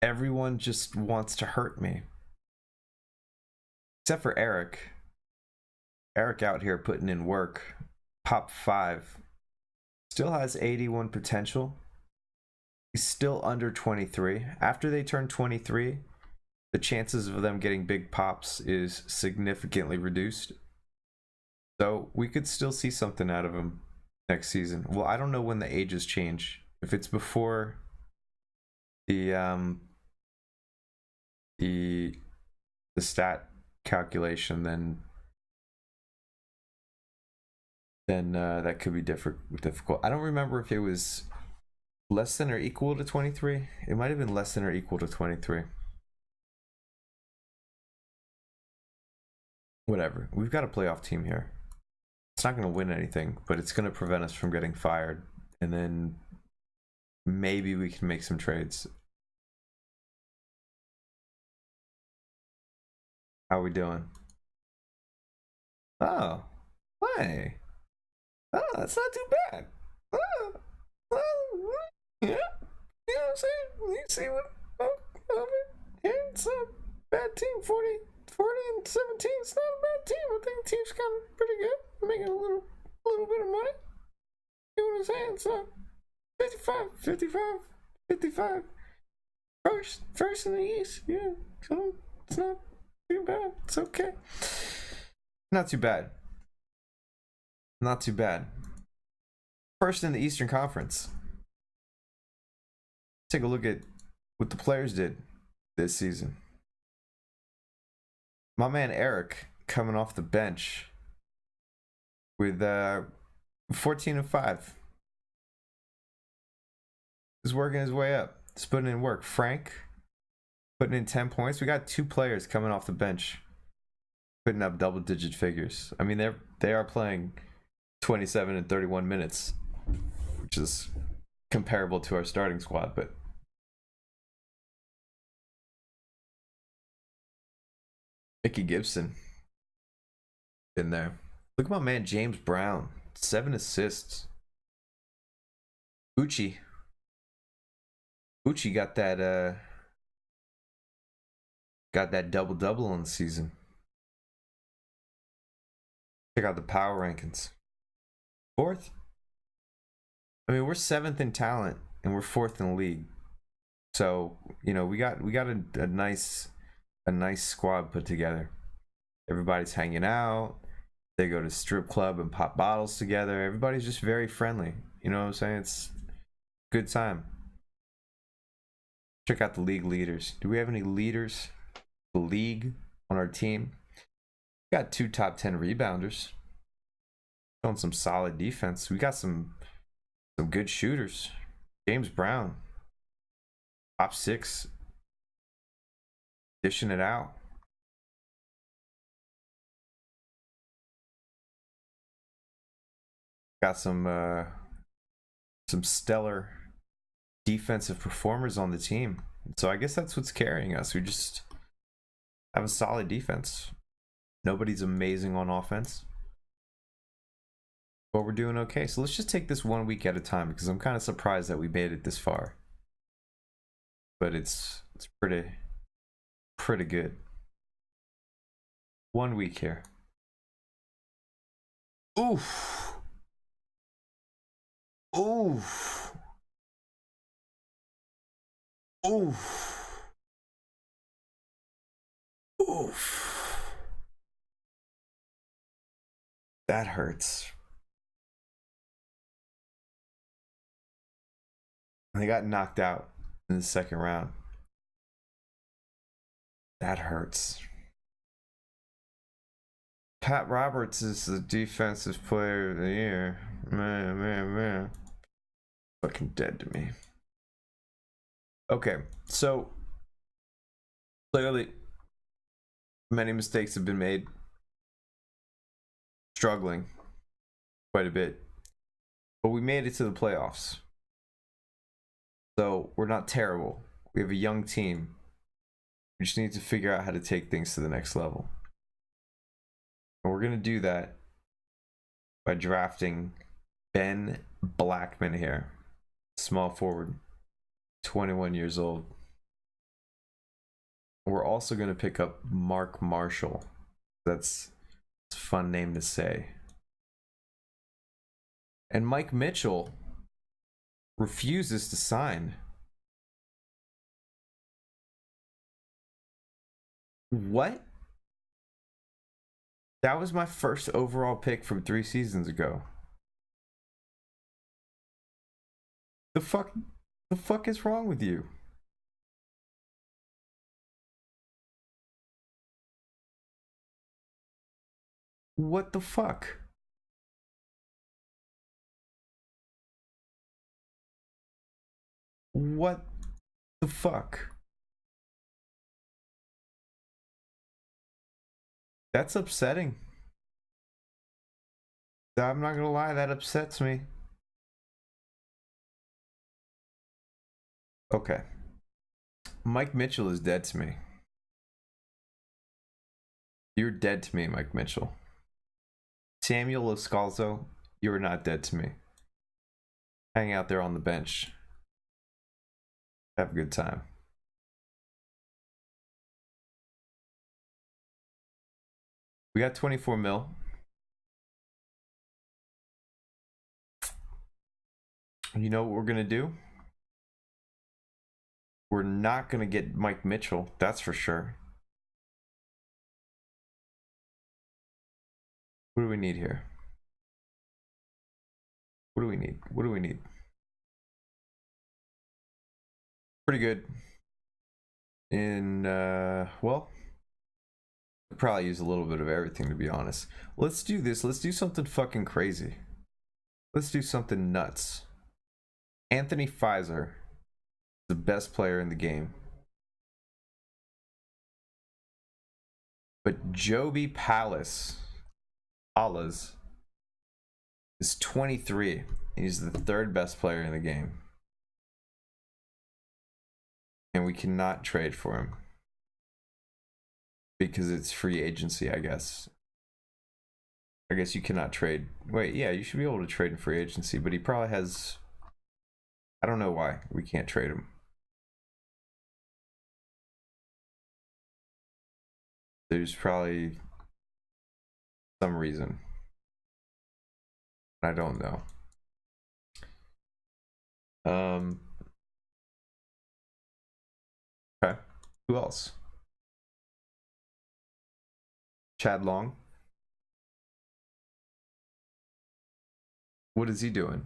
Everyone just wants to hurt me. Except for Eric. Eric out here putting in work. Top 5. Still has 81 potential. He's still under 23. After they turn 23, the chances of them getting big pops is significantly reduced. So we could still see something out of him next season. Well, I don't know when the ages change. If it's before the stat calculation, then that could be difficult. I don't remember if it was less than or equal to 23. It might have been less than or equal to 23. Whatever. We've got a playoff team here. It's not going to win anything, but it's going to prevent us from getting fired. And then maybe we can make some trades. How are we doing? Oh, hey. Oh, that's not too bad. Oh, yeah. You know what I'm saying? You see what over here? It's a bad team. 40 and 17. It's not a bad team. I think the team's kind of pretty good. Making a little bit of money. You know what I'm saying? It's not 55. First in the East. Yeah. So it's not too bad. It's okay. Not too bad. Not too bad. First in the Eastern Conference. Take a look at what the players did this season. My man Eric coming off the bench with 14 and 5. He's working his way up. He's putting in work. Frank putting in 10 points. We got 2 players coming off the bench putting up double-digit figures. I mean, they are playing 27 and 31 minutes, which is comparable to our starting squad, but Mickey Gibson in there. Look at my man James Brown, 7 assists. Uchi got that double-double on the season. Check out the power rankings. 4th. I mean, we're 7th in talent and we're 4th in the league. So, you know, we got a nice squad put together. Everybody's hanging out. They go to strip club and pop bottles together. Everybody's just very friendly. You know what I'm saying? It's a good time. Check out the league leaders. Do we have any leaders? The league on our team. We got 2 top 10 rebounders. Showing some solid defense. We got some good shooters. James Brown, top 6, dishing it out. Got some stellar defensive performers on the team. So I guess that's what's carrying us. We just have a solid defense. Nobody's amazing on offense, but we're doing okay. So let's just take this 1 week at a time, because I'm kind of surprised that we made it this far. But it's pretty good. 1 week here. Oof. Oof. Oof. Oof. That hurts. They got knocked out in the second round. That hurts. Pat Roberts is the defensive player of the year. Man. Fucking dead to me. Okay, so clearly many mistakes have been made. Struggling quite a bit. But we made it to the playoffs. So we're not terrible. We have a young team. We just need to figure out how to take things to the next level. And we're going to do that by drafting Ben Blackman here. Small forward. 21 years old. We're also going to pick up Mark Marshall. That's a fun name to say. And Mike Mitchell refuses to sign. What? That was my first overall pick from 3 seasons ago. The fuck is wrong with you? What the fuck? What the fuck? That's upsetting. I'm not gonna lie, that upsets me. Okay. Mike Mitchell is dead to me. You're dead to me, Mike Mitchell. Samuel Oscalzo, you're not dead to me. Hang out there on the bench. Have a good time. We got 24 mil. You know what we're gonna do? We're not gonna get Mike Mitchell, that's for sure. What do we need here? What do we need? What do we need? Pretty good. In well, could probably use a little bit of everything, to be honest. Let's do this. Let's do something fucking crazy. Let's do something nuts. Anthony Pfizer, the best player in the game. But Joby Palace is 23. He's the 3rd best player in the game. And we cannot trade for him. Because it's free agency, I guess. I guess you cannot trade. Wait, yeah, you should be able to trade in free agency, but he probably has... I don't know why we can't trade him. There's probably some reason. I don't know. Okay. Who else? Chad Long. What is he doing?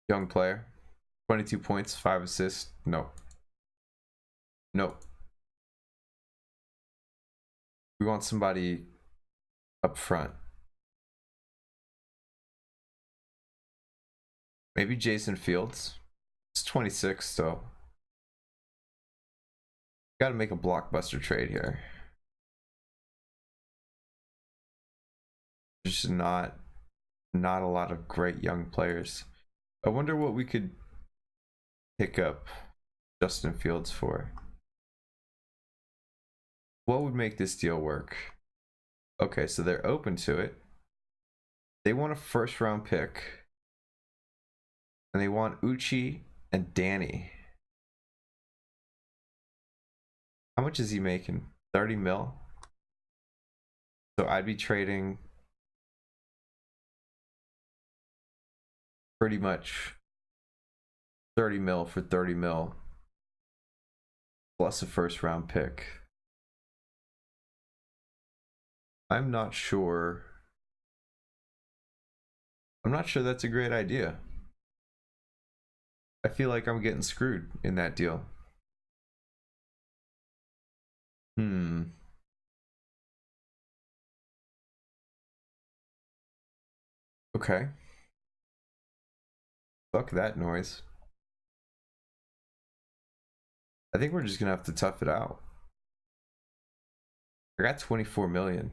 Young player. 22 points, 5 assists. No. Nope. We want somebody up front. Maybe Jason Fields. It's 26, so got to make a blockbuster trade here. Just not a lot of great young players. I wonder what we could pick up Justin Fields for. What would make this deal work? Okay, so they're open to it. They want a 1st round pick. And they want Uchi and Danny. How much is he making? 30 mil? So I'd be trading pretty much 30 mil for 30 mil. Plus a 1st round pick. I'm not sure that's a great idea. I feel like I'm getting screwed in that deal. Okay. Fuck that noise. I think we're just gonna have to tough it out. I got 24 million.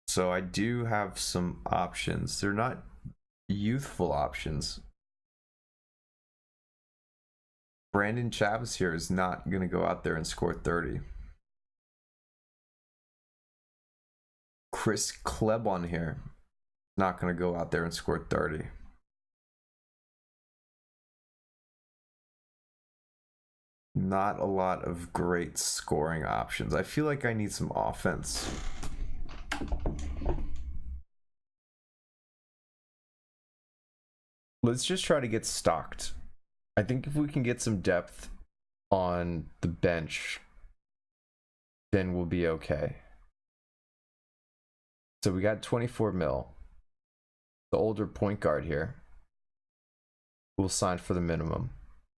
So I do have some options. They're not youthful options. Brandon Chavez here is not going to go out there and score 30. Chris Klebon here, not going to go out there and score 30. Not a lot of great scoring options. I feel like I need some offense. Let's just try to get stocked. I think if we can get some depth on the bench, then we'll be okay. So we got 24 mil. The older point guard here will sign for the minimum.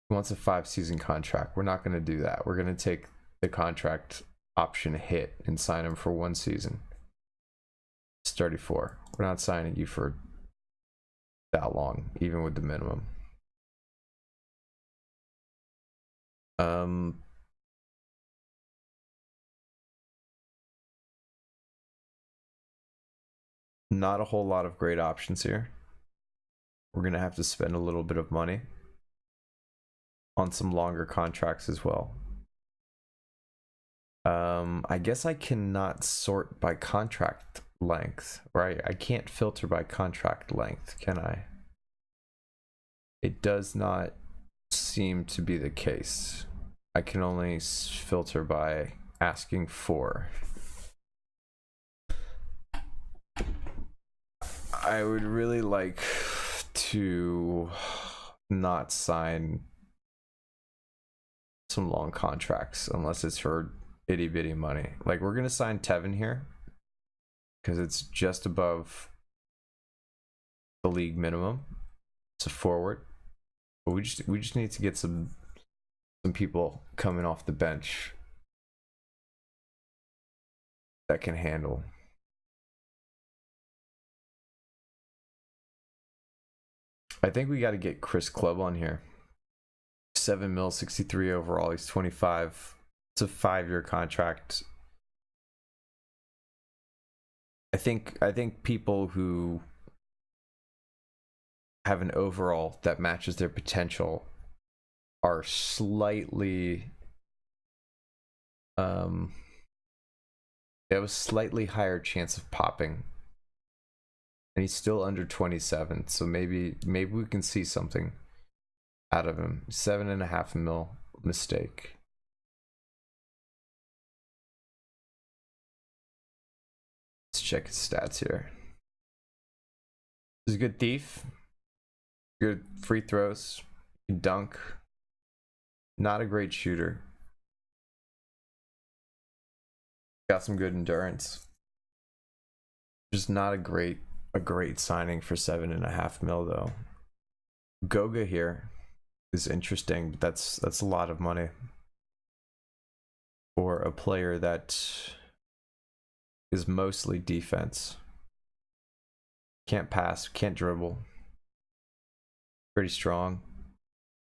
He wants a 5-season contract. We're not going to do that. We're going to take the contract option hit and sign him for 1 season. It's 34. We're not signing you for that long, even with the minimum. Not a whole lot of great options here. We're gonna have to spend a little bit of money on some longer contracts as well. I guess I cannot sort by contract length, right? I can't filter by contract length, can I? It does not seem to be the case. I can only filter by asking for. I would really like to not sign some long contracts unless it's for itty bitty money. Like, we're gonna sign Tevin here because it's just above the league minimum. It's a forward, but we just need to get some people coming off the bench that can handle. I think we got to get Chris Club on here. 7 mil, 63 overall. He's 25. It's a 5-year contract. I think people who have an overall that matches their potential are slightly they have a slightly higher chance of popping. And he's still under 27, so maybe we can see something out of him. 7.5 mil mistake. Let's check his stats here. He's a good thief. Good free throws. Can dunk. Not a great shooter. Got some good endurance. Just not a great signing for 7.5 mil though. Goga here is interesting, but that's a lot of money for a player that is mostly defense. Can't pass, can't dribble. Pretty strong.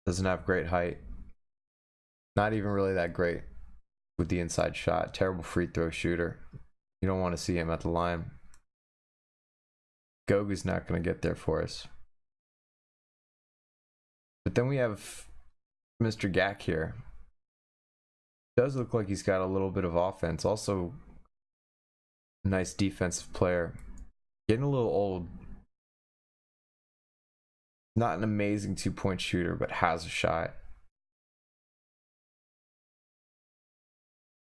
Doesn't have great height. Not even really that great with the inside shot. Terrible free throw shooter. You don't want to see him at the line. Goga's not going to get there for us. But then we have Mr. Gak here. Does look like he's got a little bit of offense. Also, a nice defensive player. Getting a little old. Not an amazing 2-point shooter, but has a shot.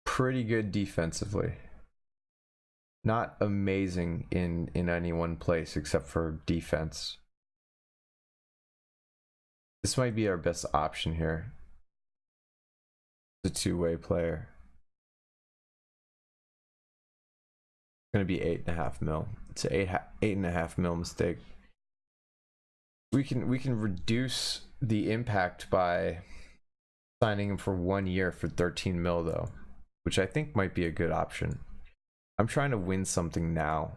Pretty good defensively. Not amazing in any one place except for defense. This might be our best option here. The 2-way player. It's gonna be 8.5 mil. It's an 8.5 mil mistake. we can reduce the impact by signing him for 1 year for 13 mil though, which I think might be a good option. I'm trying to win something now.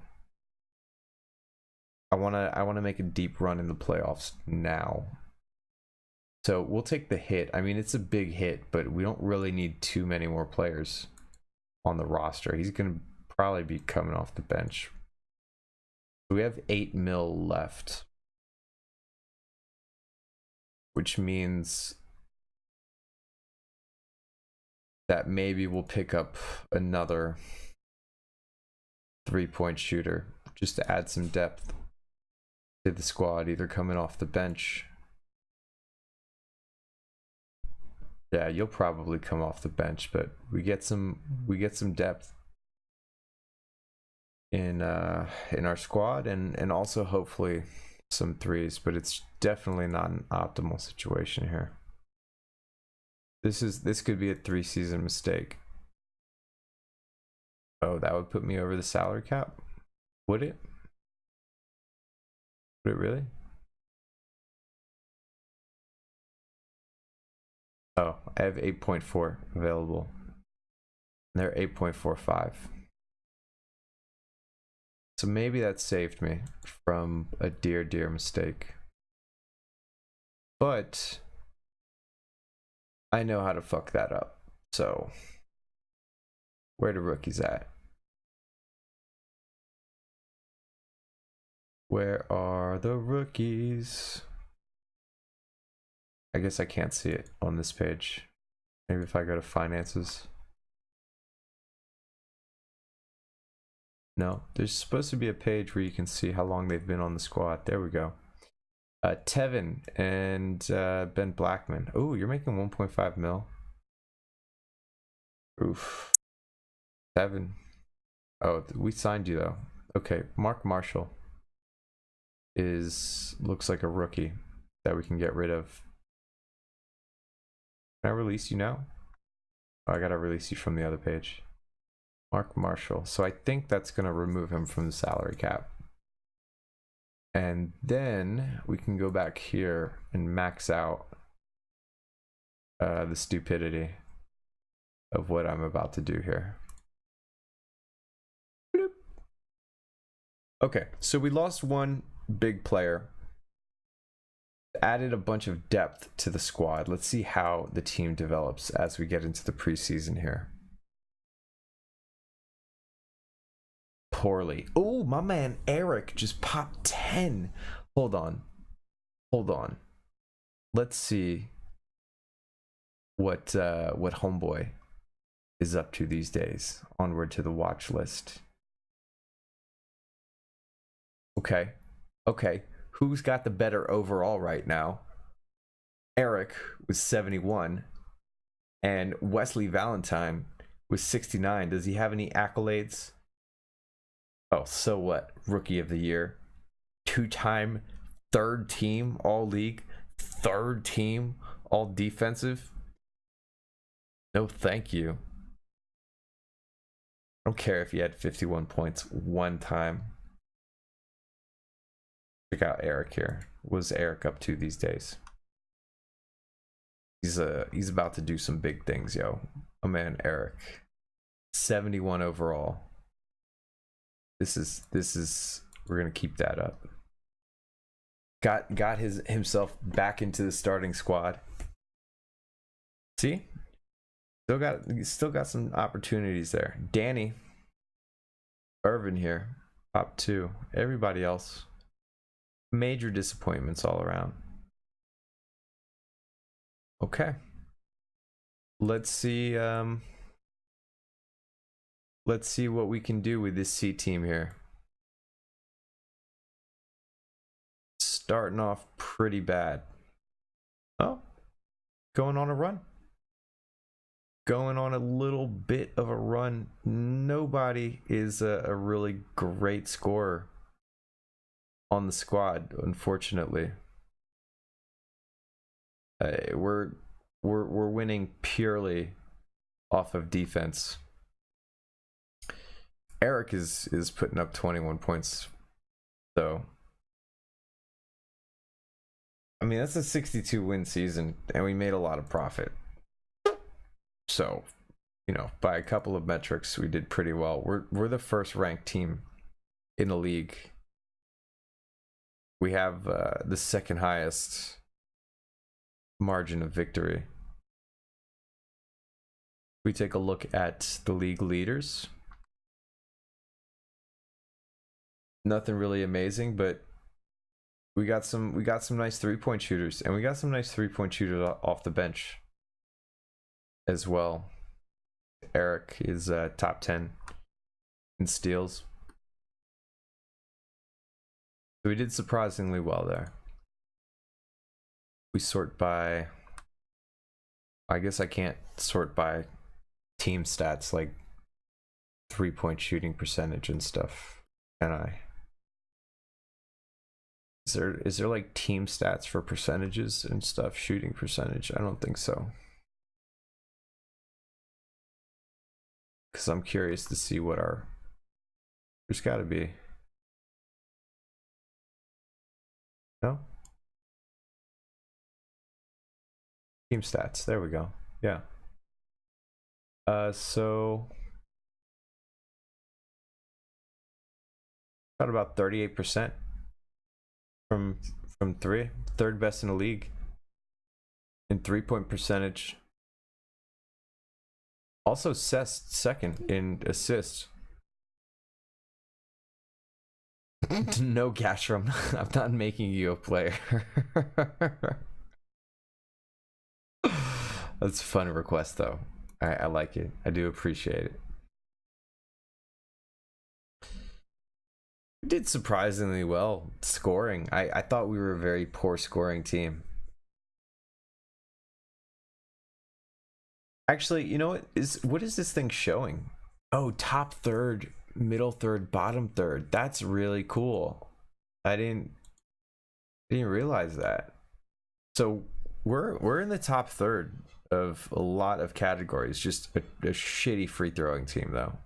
I want to make a deep run in the playoffs now. So we'll take the hit. I mean, it's a big hit, but we don't really need too many more players on the roster. He's going to probably be coming off the bench. We have 8 mil left, which means that maybe we'll pick up another 3-point shooter just to add some depth to the squad, either coming off the bench. Yeah, you'll probably come off the bench, but we get some depth in our squad, and also hopefully some threes, but it's definitely not an optimal situation here. This could be a 3-season mistake. Oh, that would put me over the salary cap? Would it? Would it really? Oh, I have 8.4 available. They're 8.45. So maybe that saved me from a dear mistake. But I know how to fuck that up. So where the rookies at? Where are the rookies? I guess I can't see it on this page. Maybe if I go to finances. No, there's supposed to be a page where you can see how long they've been on the squad. There we go. Tevin and Ben Blackman. Oh, you're making 1.5 mil. Oof. Tevin. Oh, we signed you though. Okay, Mark Marshall looks like a rookie that we can get rid of. Can I release you now? Oh, I gotta release you from the other page. Mark Marshall. So I think that's gonna remove him from the salary cap. And then we can go back here and max out the stupidity of what I'm about to do here. Bloop. Okay, so we lost one big player, added a bunch of depth to the squad. Let's see how the team develops as we get into the preseason here. Poorly. Oh, my man Eric just popped 10. Hold on. Let's see what homeboy is up to these days. Onward to the watch list. Okay. Who's got the better overall right now? Eric was 71 and Wesley Valentine was 69. Does he have any accolades? Oh, so what? Rookie of the year, 2-time third team all league, third team all defensive. No, thank you. I don't care if he had 51 points one time. Check out Eric here. What's Eric up to these days? He's about to do some big things, yo. Oh man, Eric. 71 overall. This is we're gonna keep that up. Got himself back into the starting squad. See? Still got some opportunities there. Danny Irvin here, top 2. Everybody else, major disappointments all around. Okay. Let's see what we can do with this C team here. Starting off pretty bad. Oh, going on a run. Going on a little bit of a run. Nobody is a really great scorer on the squad, unfortunately. We're winning purely off of defense. Eric is putting up 21 points though. I mean, that's a 62 win season, and we made a lot of profit. So, you know, by a couple of metrics, we did pretty well. We're the first ranked team in the league. We have the second highest margin of victory. We take a look at the league leaders. Nothing really amazing, but we got some nice 3-point shooters, and we got some nice 3-point shooters off the bench as well. Eric is top 10 in steals. So we did surprisingly well there. We sort by, I guess I can't sort by team stats like 3-point shooting percentage and stuff, can I? Is there like team stats for percentages and stuff, shooting percentage? I don't think so. Because I'm curious to see what there's got to be. No? Team stats, there we go. Yeah. So got about 38% from three, third best in the league in 3-point percentage. Also second in assists. No Gastrom. I'm not making you a player. That's a fun request though. I like it. I do appreciate it. We did surprisingly well scoring. I thought we were a very poor scoring team. Actually, you know what is this thing showing? Oh, top third, middle third, bottom third. That's really cool. I didn't realize that. So we're in the top third of a lot of categories. Just a shitty free throwing team though.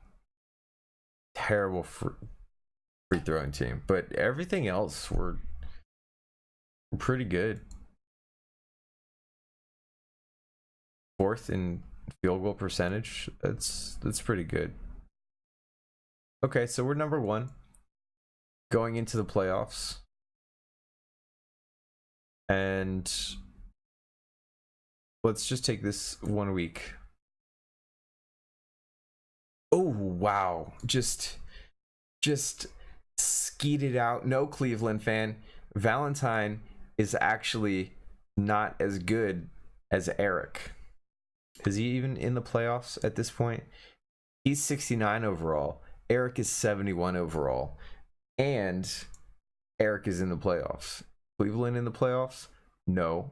Terrible free throwing team, but everything else we're pretty good. Fourth in field goal percentage. That's pretty good. Okay, so we're number 1 going into the playoffs, and let's just take this 1 week. Oh wow, just skeeted out. No, Cleveland fan, Valentine is actually not as good as Eric. Is he even in the playoffs at this point? He's 69 overall. Eric is 71 overall. And Eric is in the playoffs. Cleveland in the playoffs? No.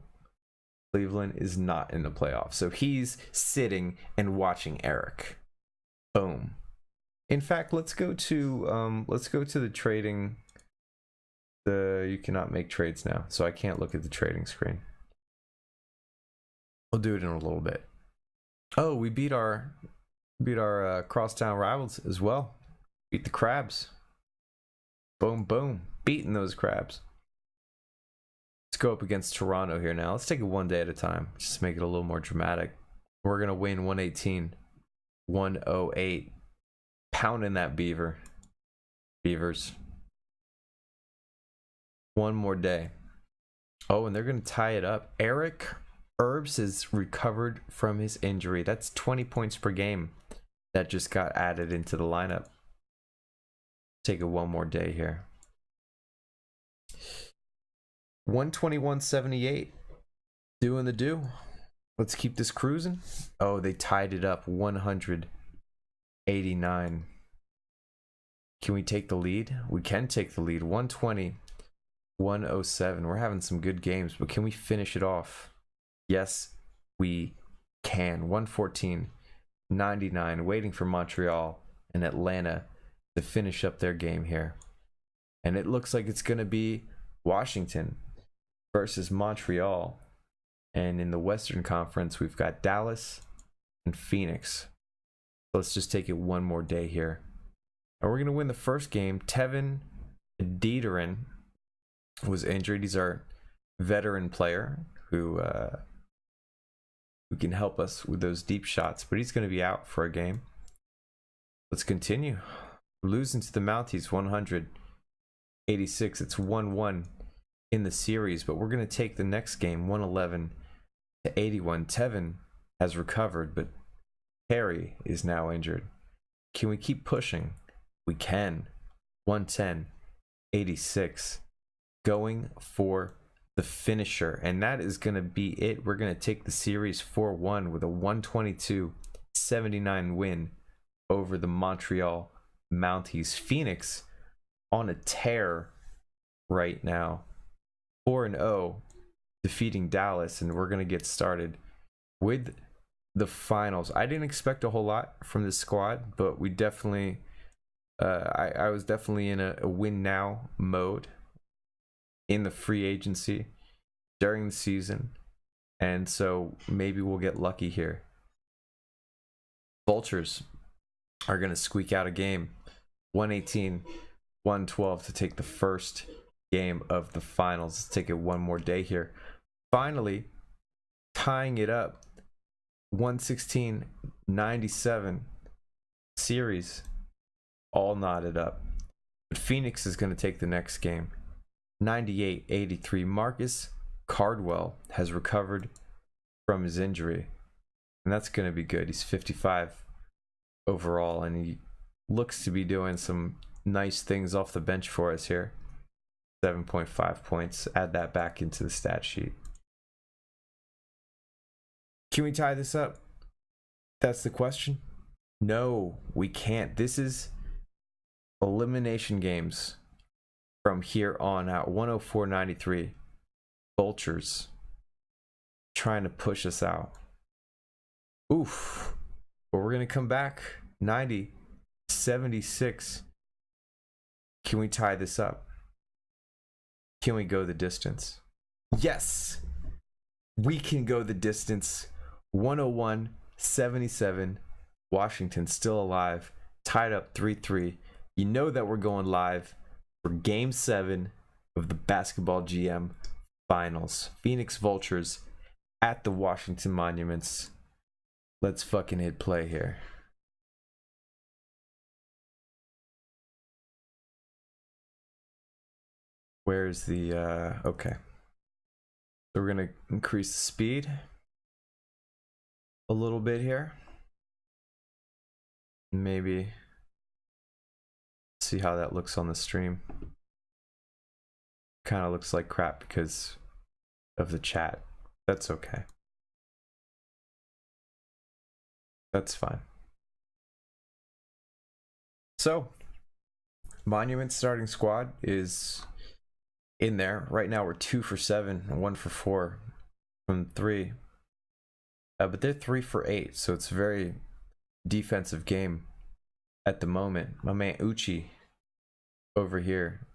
Cleveland is not in the playoffs. So he's sitting and watching Eric. Boom. In fact, let's go to the trading. You cannot make trades now, so I can't look at the trading screen. We'll do it in a little bit. Oh, we beat our crosstown rivals as well. Beat the Crabs. Boom, boom. Beating those Crabs. Let's go up against Toronto here now. Let's take it one day at a time. Just make it a little more dramatic. We're going to win 118. 108. Pounding that Beavers. One more day. Oh, and they're going to tie it up. Eric Herbs has recovered from his injury. That's 20 points per game that just got added into the lineup. Take it one more day here. 121.78. Doing the do. Let's keep this cruising. Oh, they tied it up. 189. Can we take the lead? We can take the lead. 120. 107. We're having some good games, but can we finish it off? Yes, we can. 114. 99. Waiting for Montreal and Atlanta to finish up their game here. And it looks like it's going to be Washington versus Montreal. And in the Western Conference, we've got Dallas and Phoenix. Let's just take it one more day here. And we're going to win the first game. Tevin Dederin was injured. He's our veteran player who can help us with those deep shots, but he's going to be out for a game. Let's continue. We're losing to the Mounties 186. It's 1-1 in the series, but we're going to take the next game 111 to 81. Tevin has recovered, but Harry is now injured. Can we keep pushing? We can. 110, 86. Going for the finisher. And that is going to be it. We're going to take the series 4-1 with a 122-79 win over the Montreal Mounties. Phoenix on a tear right now. 4-0, defeating Dallas. And we're going to get started with the finals. I didn't expect a whole lot from this squad, but we definitely I was definitely in a win now mode in the free agency during the season, and so maybe we'll get lucky here. Vultures are going to squeak out a game 118-112 to take the first game of the finals. Let's take it one more day here. Finally tying it up, 116-97 series, all knotted up. But Phoenix is going to take the next game, 98-83. Marcus Cardwell has recovered from his injury, and that's going to be good. He's 55 overall, and he looks to be doing some nice things off the bench for us here. 7.5 points. Add that back into the stat sheet. Can we tie this up? That's the question. No, we can't. This is elimination games from here on out. 104-93. Vultures trying to push us out. Oof. But we're going to come back. 90-76. Can we tie this up? Can we go the distance? Yes, we can go the distance. 101-77. Washington still alive, tied up 3-3. You know that we're going live for Game 7 of the Basketball GM Finals. Phoenix Vultures at the Washington Monuments. Let's fucking hit play here. Where's the okay. So we're gonna increase the speed a little bit here. Maybe see how that looks on the stream. Kind of looks like crap because of the chat. That's okay. That's fine. So, Monument starting squad is in there. Right now we're 2 for 7 and 1 for 4 from 3. But they're 3 for 8, so it's a very defensive game at the moment. My man Uchi over here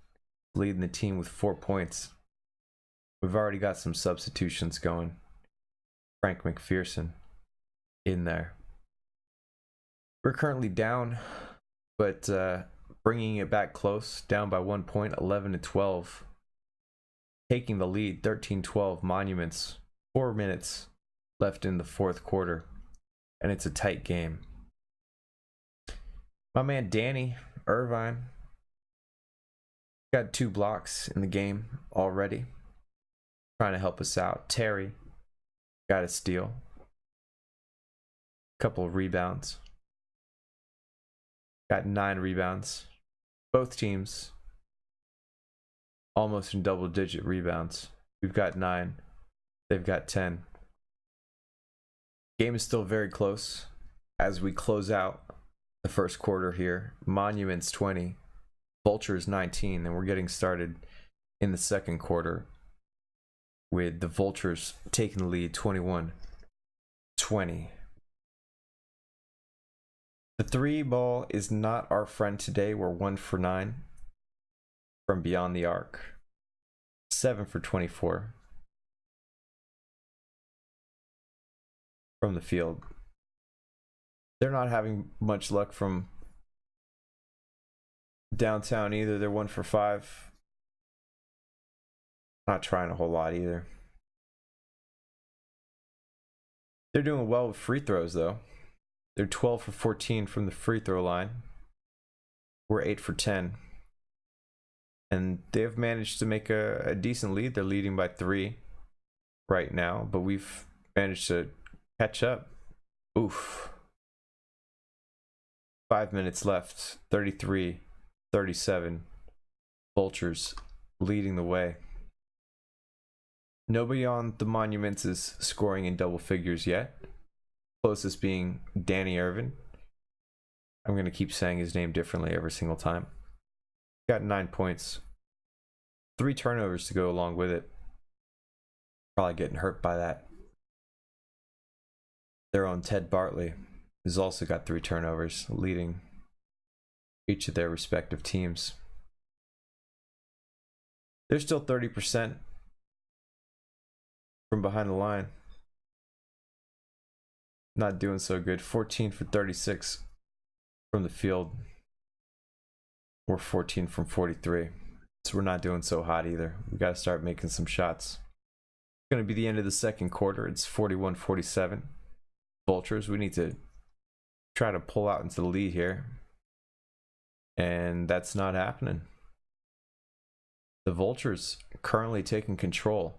leading the team with 4 points. We've already got some substitutions going. Frank McPherson in there. We're currently down, but bringing it back close, down by 1 point, 11-12. Taking the lead, 13-12 Monuments. 4 minutes left in the fourth quarter, and it's a tight game. My man Danny Irvine got 2 blocks in the game already, trying to help us out. Terry got a steal, couple of rebounds, got 9 rebounds. Both teams almost in double-digit rebounds. We've got 9, they've got 10. Game is still very close as we close out the first quarter here. Monuments 20, Vultures 19, and we're getting started in the second quarter with the Vultures taking the lead 21-20. The 3 ball is not our friend today. We're 1 for 9 from beyond the arc. 7 for 24 from the field. They're not having much luck from downtown either. They're 1 for 5 Not trying a whole lot either. They're doing well with free throws, though. They're 12 for 14 from the free throw line. We're 8 for 10. And they've managed to make a decent lead. They're leading by 3 right now, but we've managed to catch up. Oof. 5 minutes left. 33-37. Vultures leading the way. Nobody on the Monuments is scoring in double figures yet. Closest being Danny Irvin. I'm going to keep saying his name differently every single time. Got 9 points. 3 turnovers to go along with it. Probably getting hurt by that. Their own Ted Bartley has also got 3 turnovers, leading each of their respective teams. They're still 30% from behind the line. Not doing so good. 14 for 36 from the field. We're 14 from 43. So we're not doing so hot either. We got to start making some shots. It's going to be the end of the second quarter. It's 41-47. Vultures, we need to try to pull out into the lead here. And that's not happening. The Vultures currently taking control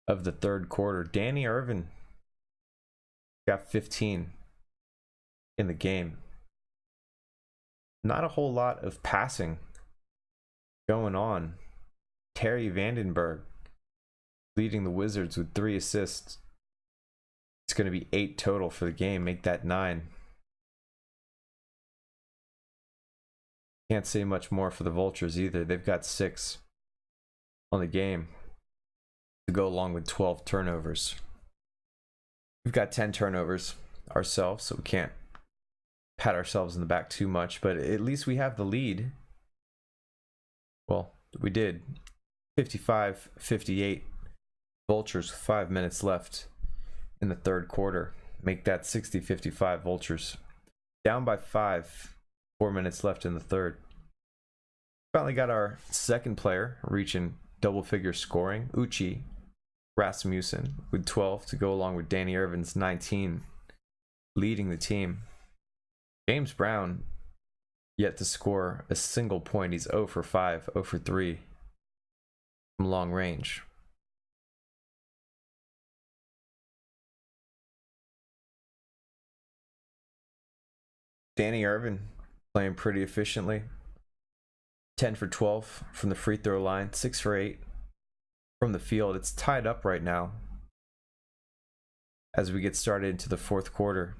of the third quarter. Danny Irvin got 15 in the game. Not a whole lot of passing going on. Terry Vandenberg leading the Wizards with 3 assists. It's going to be 8 total for the game. Make that 9. Can't say much more for the Vultures either. They've got 6 on the game to go along with 12 turnovers. We've got 10 turnovers ourselves, so we can't pat ourselves in the back too much, but at least we have the lead. Well, we did. 55-58. Vultures with 5 minutes left in the third quarter. Make that 60-55 Vultures. Down by 5. 4 minutes left in the third. Finally got our second player reaching double figure scoring. Uchi Rasmussen with 12 to go along with Danny Irvin's 19, leading the team. James Brown yet to score a single point. He's 0 for 5, 0 for 3 from long range. Danny Irvin playing pretty efficiently. 10 for 12 from the free throw line, 6 for 8 from the field. It's tied up right now as we get started into the fourth quarter.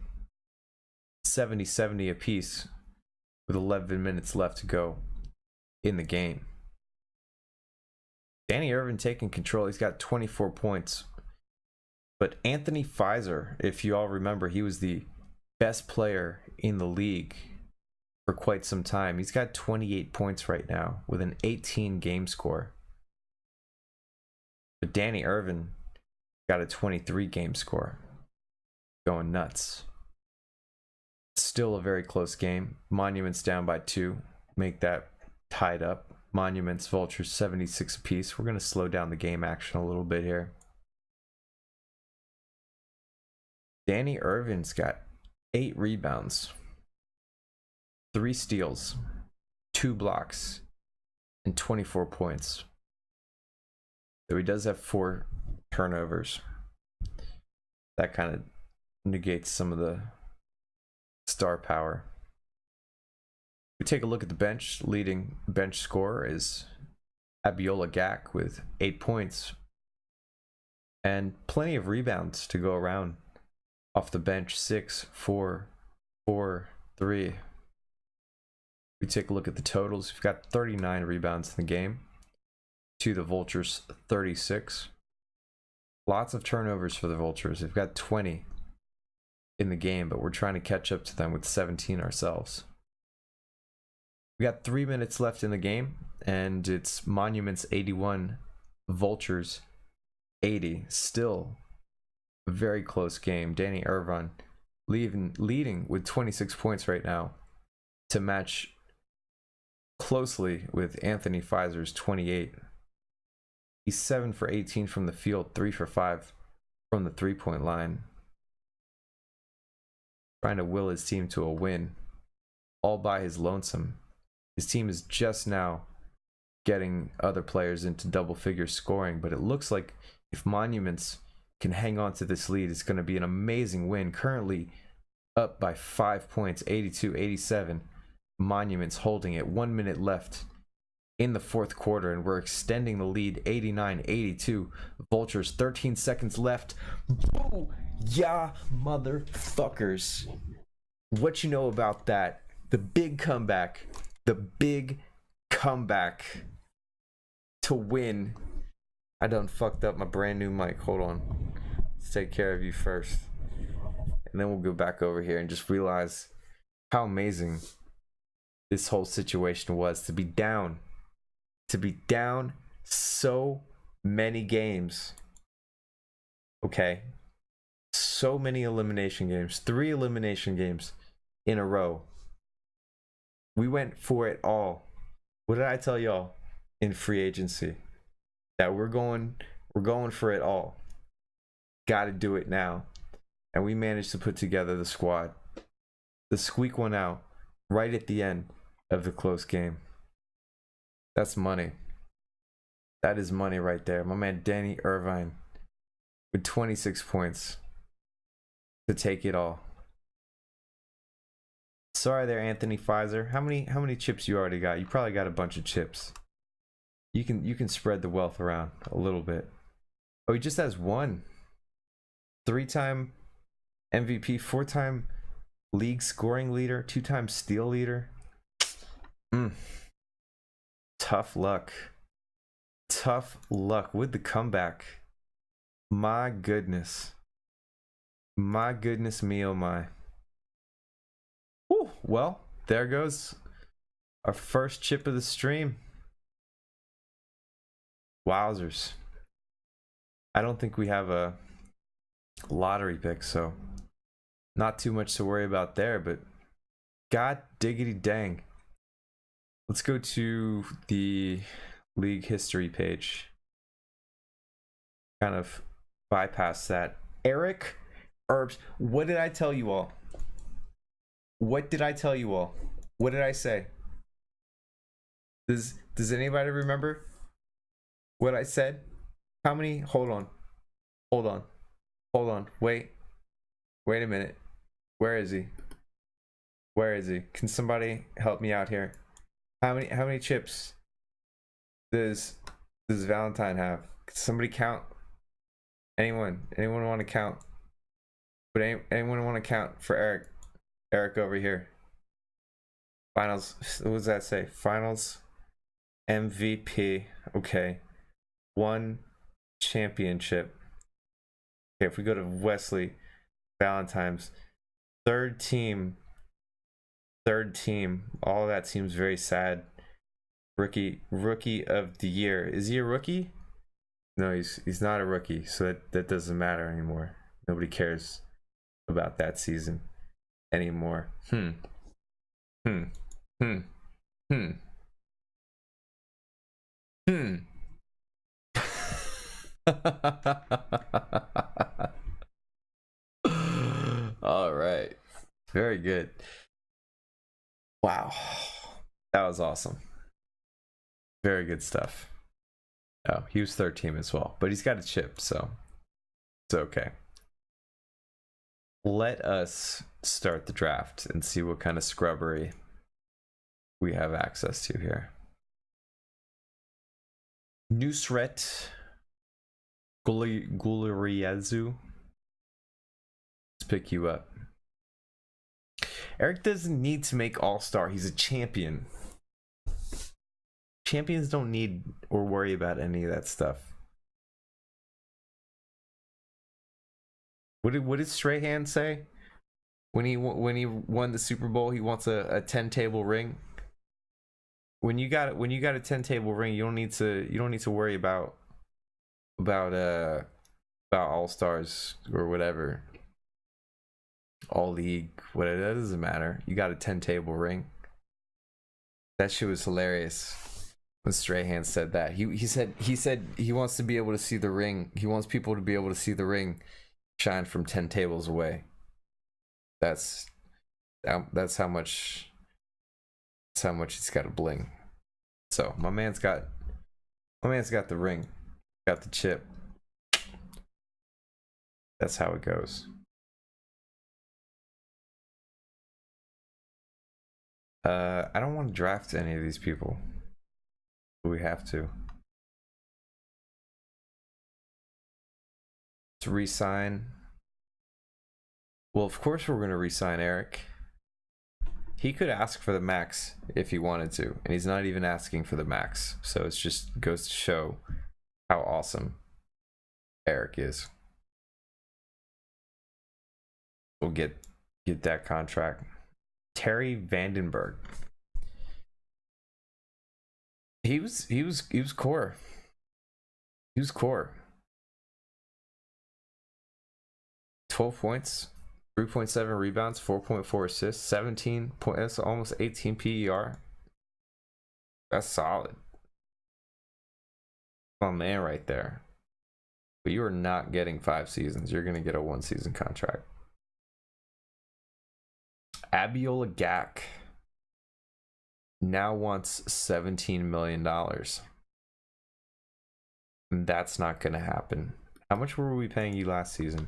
70-70 apiece with 11 minutes left to go in the game. Danny Irvin taking control. He's got 24 points. But Anthony Fizer, if you all remember, he was the best player in the league for quite some time. He's got 28 points right now with an 18 game score. But Danny Irvin got a 23 game score. Going nuts. Still a very close game. Monuments down by 2. Make that tied up. Monuments, Vultures 76 apiece. We're going to slow down the game action a little bit here. Danny Irvin's got 8 rebounds, 3 steals, 2 blocks, and 24 points. So he does have 4 turnovers. That kind of negates some of the star power. We take a look at the bench. Leading bench scorer is Abiola Gak with 8 points and plenty of rebounds to go around off the bench. 6, 4, 4, 3. We take a look at the totals. We've got 39 rebounds in the game to the Vultures 36. Lots of turnovers for the Vultures. They've got 20 in the game, but we're trying to catch up to them with 17 ourselves. We got 3 minutes left in the game, and it's Monuments 81, Vultures 80. Still a very close game. Danny Irvin leading with 26 points right now to match closely with Anthony Fizer's 28. He's 7 for 18 from the field, 3 for 5 from the 3-point line. Trying to will his team to a win all by his lonesome. His team is just now getting other players into double figure scoring, but it looks like if Monuments can hang on to this lead, it's going to be an amazing win. Currently up by 5 points, 82-87. Monuments holding it. 1 minute left in the fourth quarter, and we're extending the lead 89-82. Vultures, 13 seconds left. Boo! Yeah, motherfuckers. What you know about that? The big comeback. The big comeback to win. I done fucked up my brand new mic. Hold on. Let's take care of you first. And then we'll go back over here and just realize how amazing this whole situation was. To be down so many games. Okay. So many elimination games. 3 elimination games in a row. We went for it all. What did I tell y'all in free agency? That we're going for it all. Got to do it now. And we managed to put together the squad. The squeak one out right at the end of the close game. That's money. That is money right there. My man Danny Irvine with 26 points to take it all. Sorry there, Anthony Pfizer. How many chips you already got? You probably got a bunch of chips. You can spread the wealth around a little bit. Oh, he just has one. 3-time MVP, 4-time league scoring leader, 2-time steal leader. Tough luck. Tough luck with the comeback. My goodness. My goodness me, oh my. Whew, well, there goes our first chip of the stream. Wowzers. I don't think we have a lottery pick, so not too much to worry about there, but god diggity dang. Let's go to the league history page. Kind of bypass that. Eric Herbs, what did I tell you all? What did I tell you all? What did I say? Does anybody remember what I said? How many? Hold on. Wait a minute. Where is he? Can somebody help me out here? How many chips does Valentine have? Can somebody count? Anyone want to count? Would anyone want to count for Eric? Eric over here. Finals. What does that say? Finals MVP. Okay. 1 championship. Okay, if we go to Wesley Valentine's, third team. All of that seems very sad. Rookie of the year. Is he a rookie? No, he's not a rookie, so that doesn't matter anymore. Nobody cares about that season anymore. All right. Very good. Wow. That was awesome. Very good stuff. Oh, he was 13 as well, but he's got a chip, so it's okay. Let us start the draft and see what kind of scrubbery we have access to here. Nusret Gulariazu. Let's pick you up. Eric doesn't need to make All-Star. He's a champion. Champions don't need or worry about any of that stuff. What did Strahan say when he won the Super Bowl? He wants a 10-table ring. When you got a 10-table ring, you don't need to worry about All-Stars or whatever. All league, whatever, that doesn't matter. You got a 10-table ring. That shit was hilarious. when Strahan said that. He said he wants to be able to see the ring. He wants people to be able to see the ring shine from 10 tables away. That's how much it's got to bling. So my man's got the ring, got the chip. That's how it goes. I don't want to draft any of these people. We have to re-sign. Well, of course we're going to re-sign Eric. He could ask for the max if he wanted to, and he's not even asking for the max. So it's just goes to show how awesome Eric is. We'll get that contract. Terry Vandenberg. He was core. He was core. 12 points, 3.7 rebounds, 4.4 assists, 17 point. That's almost 18 PER. That's solid. My man, right there. But you are not getting 5 seasons. You're gonna get a 1-season contract. Abiola Gak now wants $17 million. And that's not gonna happen. How much were we paying you last season?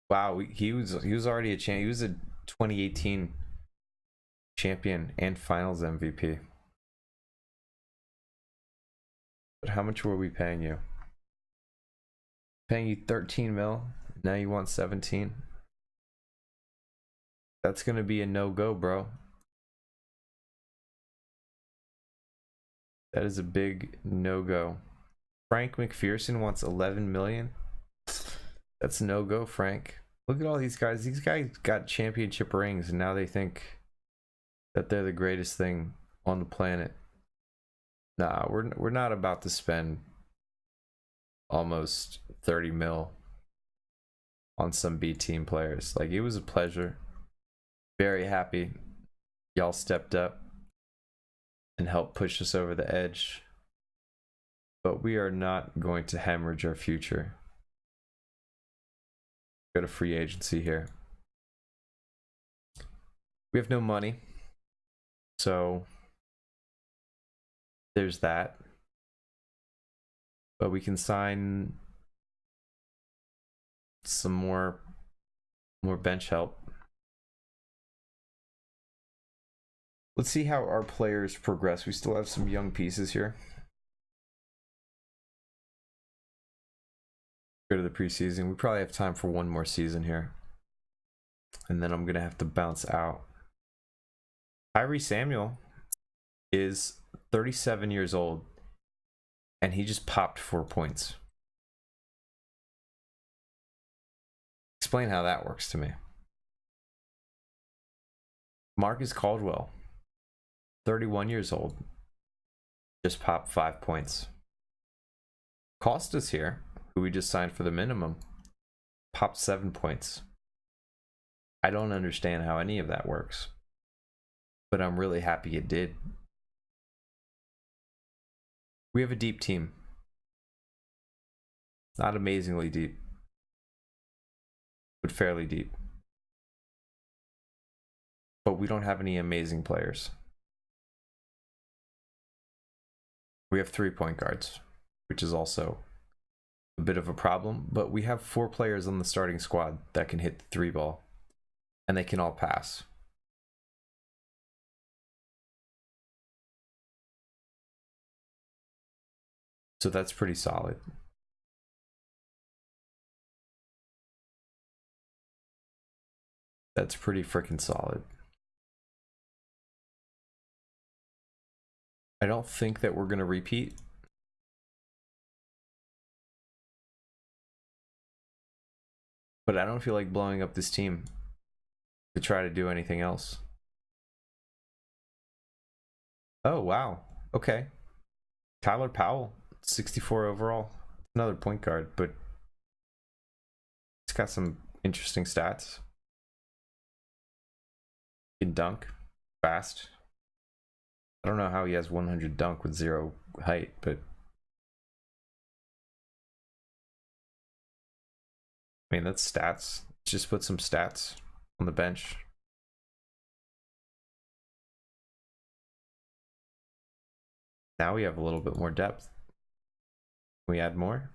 Wow, he was already a champ. He was a 2018 champion and finals MVP. But how much were we paying you? Paying you 13 mil. Now you want 17. That's gonna be a no-go, bro. That is a big no-go. Frank McPherson wants 11 million. That's no-go, Frank. Look at all these guys. These guys got championship rings, and now they think that they're the greatest thing on the planet. Nah, we're not about to spend almost 30 mil on some B team players. Like, it was a pleasure. Very happy y'all stepped up and helped push us over the edge. But we are not going to hemorrhage our future. Go to free agency here. We have no money, so there's that. But we can sign some more bench help. Let's see how our players progress. We still have some young pieces here. Go to the preseason. We probably have time for one more season here, and then I'm gonna have to bounce out. Tyree Samuel is 37 years old, and he just popped 4 points. Explain how that works to me. Marcus Caldwell, 31 years old, just popped 5 points. Costas here, who we just signed for the minimum, popped 7 points. I don't understand how any of that works, but I'm really happy it did. We have a deep team. Not amazingly deep, but fairly deep. But we don't have any amazing players. We have 3 point guards, which is also a bit of a problem, but we have 4 players on the starting squad that can hit the 3 ball, and they can all pass. So that's pretty solid. That's pretty freaking solid. I don't think that we're going to repeat. But I don't feel like blowing up this team to try to do anything else. Oh, wow. Okay. Tyler Powell, 64 overall. Another point guard, but it's got some interesting stats. He can dunk fast. I don't know how he has 100 dunk with 0 height, but I mean, that's stats. Just put some stats on the bench. Now we have a little bit more depth. Can we add more?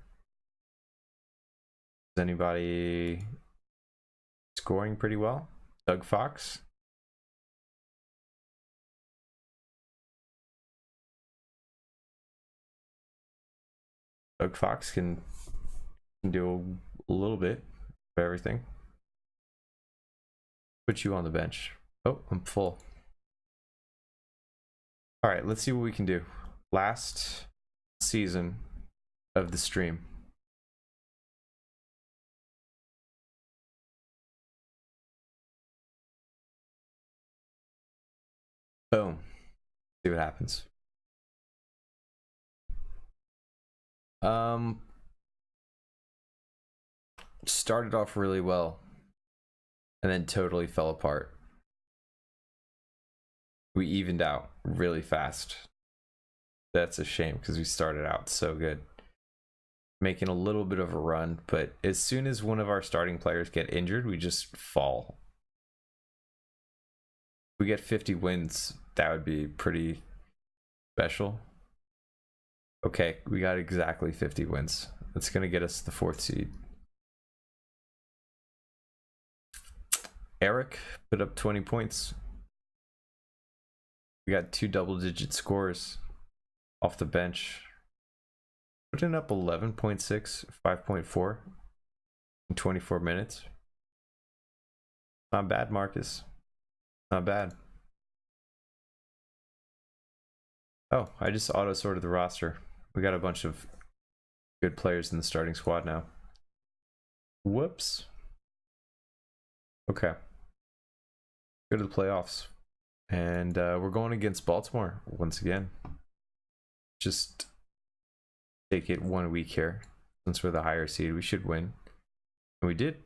Is anybody scoring pretty well? Doug Fox? Doug Fox can do a little bit of everything. Put you on the bench. Oh, I'm full. All right, let's see what we can do. Last season of the stream. Boom. See what happens. Started off really well and then totally fell apart. We evened out really fast. That's a shame because we started out so good. Making a little bit of a run, but as soon as one of our starting players get injured, we just fall. If we get 50 wins, that would be pretty special. Okay, we got exactly 50 wins. That's going to get us the 4th seed. Eric put up 20 points. We got 2 double-digit scores off the bench. Putting up 11.6, 5.4 in 24 minutes. Not bad, Marcus. Not bad. Oh, I just auto-sorted the roster. We got a bunch of good players in the starting squad now. Whoops. Okay. Go to the playoffs. And we're going against Baltimore once again. Just take it 1 week here. Since we're the higher seed, we should win. And we did.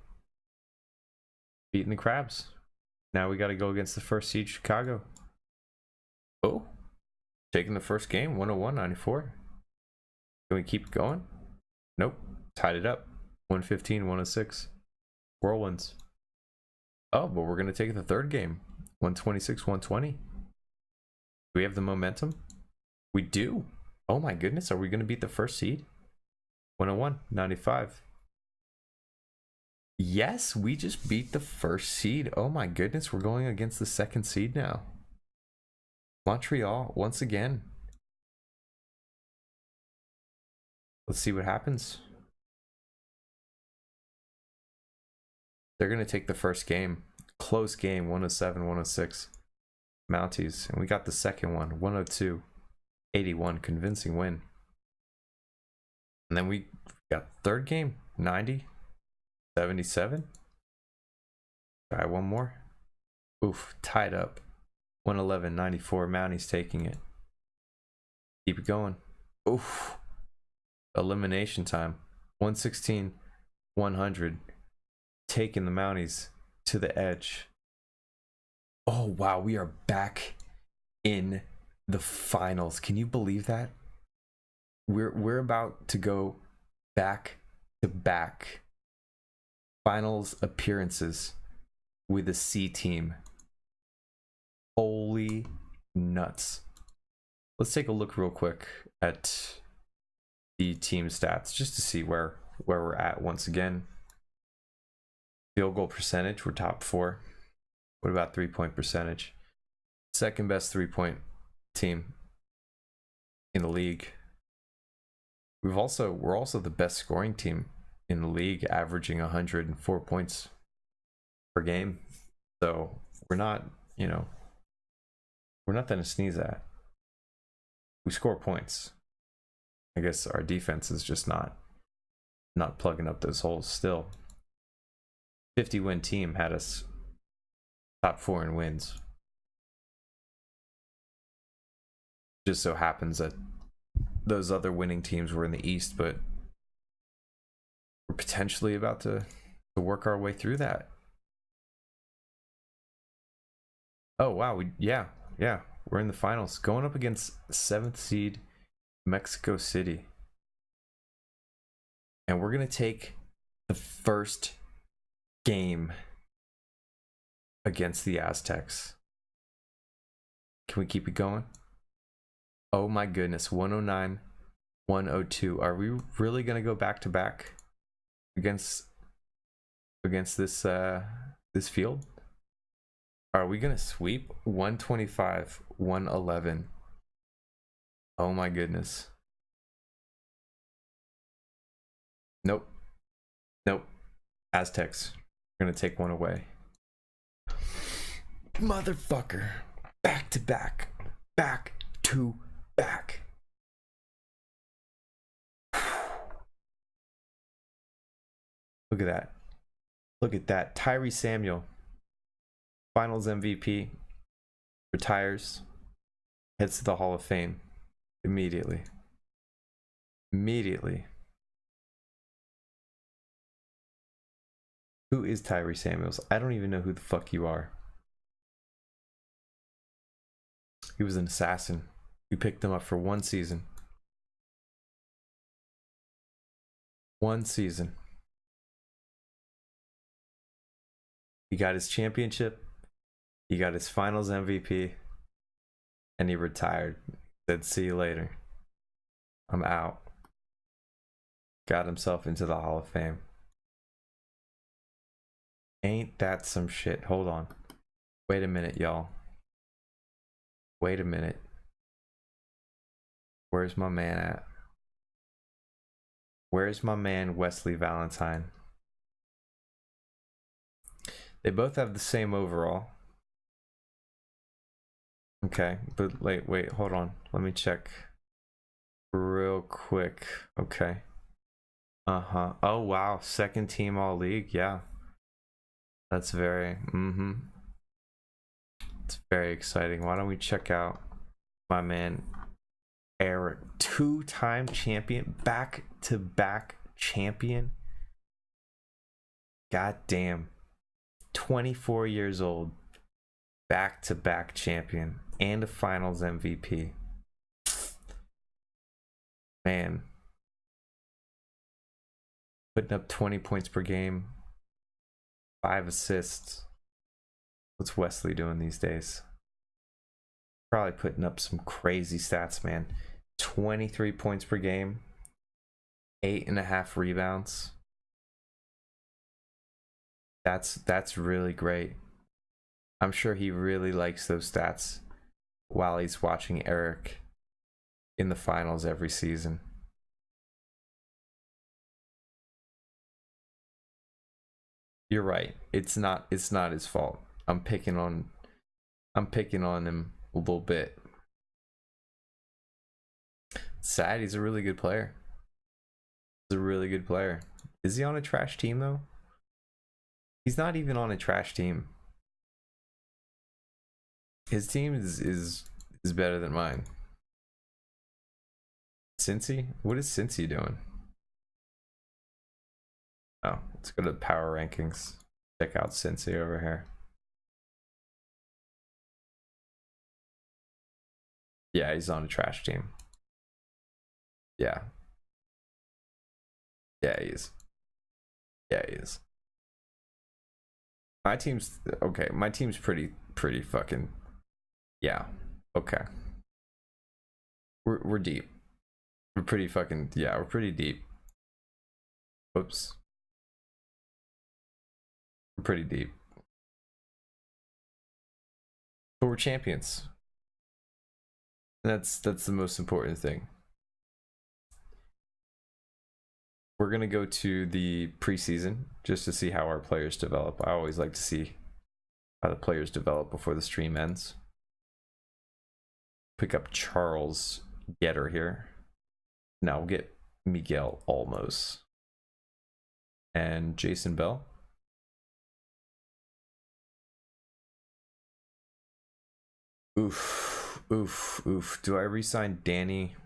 Beating the Crabs. Now we got to go against the 1st seed, Chicago. Oh. Taking the first game, 101-94. Can we keep going? Nope. Tied it up. 115-106. Whirlwinds. Oh, but we're going to take the 3rd game. 126-120. Do we have the momentum? We do. Oh my goodness. Are we going to beat the 1st seed? 101-95. Yes, we just beat the 1st seed. Oh my goodness. We're going against the 2nd seed now. Montreal, once again. Let's see what happens. They're going to take the 1st game. Close game, 107-106. Mounties. And we got the 2nd one, 102-81. Convincing win. And then we got 3rd game, 90-77. Try one more. Oof, tied up. 111-94. Mounties taking it. Keep it going. Oof. Elimination time. 116-100. Taking the Mounties to the edge. Oh wow, we are back in the finals. Can you believe that? We're about to go back to back finals appearances with a C team. Holy nuts. Let's take a look real quick at the team stats just to see where we're at once again. Field goal percentage, we're top 4. What about 3-point percentage? 2nd best 3-point team in the league. We're also the best scoring team in the league, averaging 104 points per game. So we're not, we're nothing to sneeze at. We score points. I guess our defense is just not plugging up those holes still. 50-win team had us top 4 in wins. Just so happens that those other winning teams were in the East, but we're potentially about to to work our way through that. Oh wow, yeah, we're in the finals, going up against 7th seed Mexico City, and we're gonna take the first game against the Aztecs. Can we keep it going? Oh my goodness, 109, 102. Are we really gonna go back to back against this this field? Are we gonna sweep? 125, 111. Oh my goodness. Nope. Aztecs. We're gonna take one away. Motherfucker. Back to back. Back to back. Look at that. Look at that. Tyree Samuel, Finals MVP, retires, heads to the Hall of Fame immediately. Who is Tyree Samuels? I don't even know who the fuck you are. He was an assassin. We picked him up for 1 season. 1 season. He got his championship, he got his Finals MVP, and he retired. Said, see you later. I'm out. Got himself into the Hall of Fame. Ain't that some shit? Hold on. Wait a minute, y'all. Wait a minute. Where's my man at? Where's my man Wesley Valentine? They both have the same overall. Okay, but wait, hold on. Let me check real quick. Okay. Oh wow, 2nd team all league. Yeah. That's very it's very exciting. Why don't we check out my man Eric, 2-time champion, back-to-back champion. God damn. 24 years old, back-to-back champion, and a Finals MVP. Man. Putting up 20 points per game, 5 assists. What's Wesley doing these days? Probably putting up some crazy stats, man. 23 points per game, 8.5 rebounds. That's really great. I'm sure he really likes those stats while he's watching Eric in the finals every season. You're right. It's not his fault. I'm picking on him a little bit. Sad, he's a really good player. He's a really good player. Is he on a trash team though? He's not even on a trash team. His team is better than mine. Cincy? What is Cincy doing? Oh, let's go to the power rankings. Check out Cincy over here. Yeah, he's on a trash team. Yeah. Yeah, he is. Yeah, he is. My team's okay. My team's pretty fucking. Yeah. Okay. We're deep. We're pretty fucking. Yeah, we're pretty deep. Whoops. We're pretty deep. But we're champions. That's the most important thing. We're gonna go to the preseason just to see how our players develop. I always like to see how the players develop before the stream ends. Pick up Charles Getter here. Now we'll get Miguel Olmos and Jason Bell. Oof. Do I re-sign Danny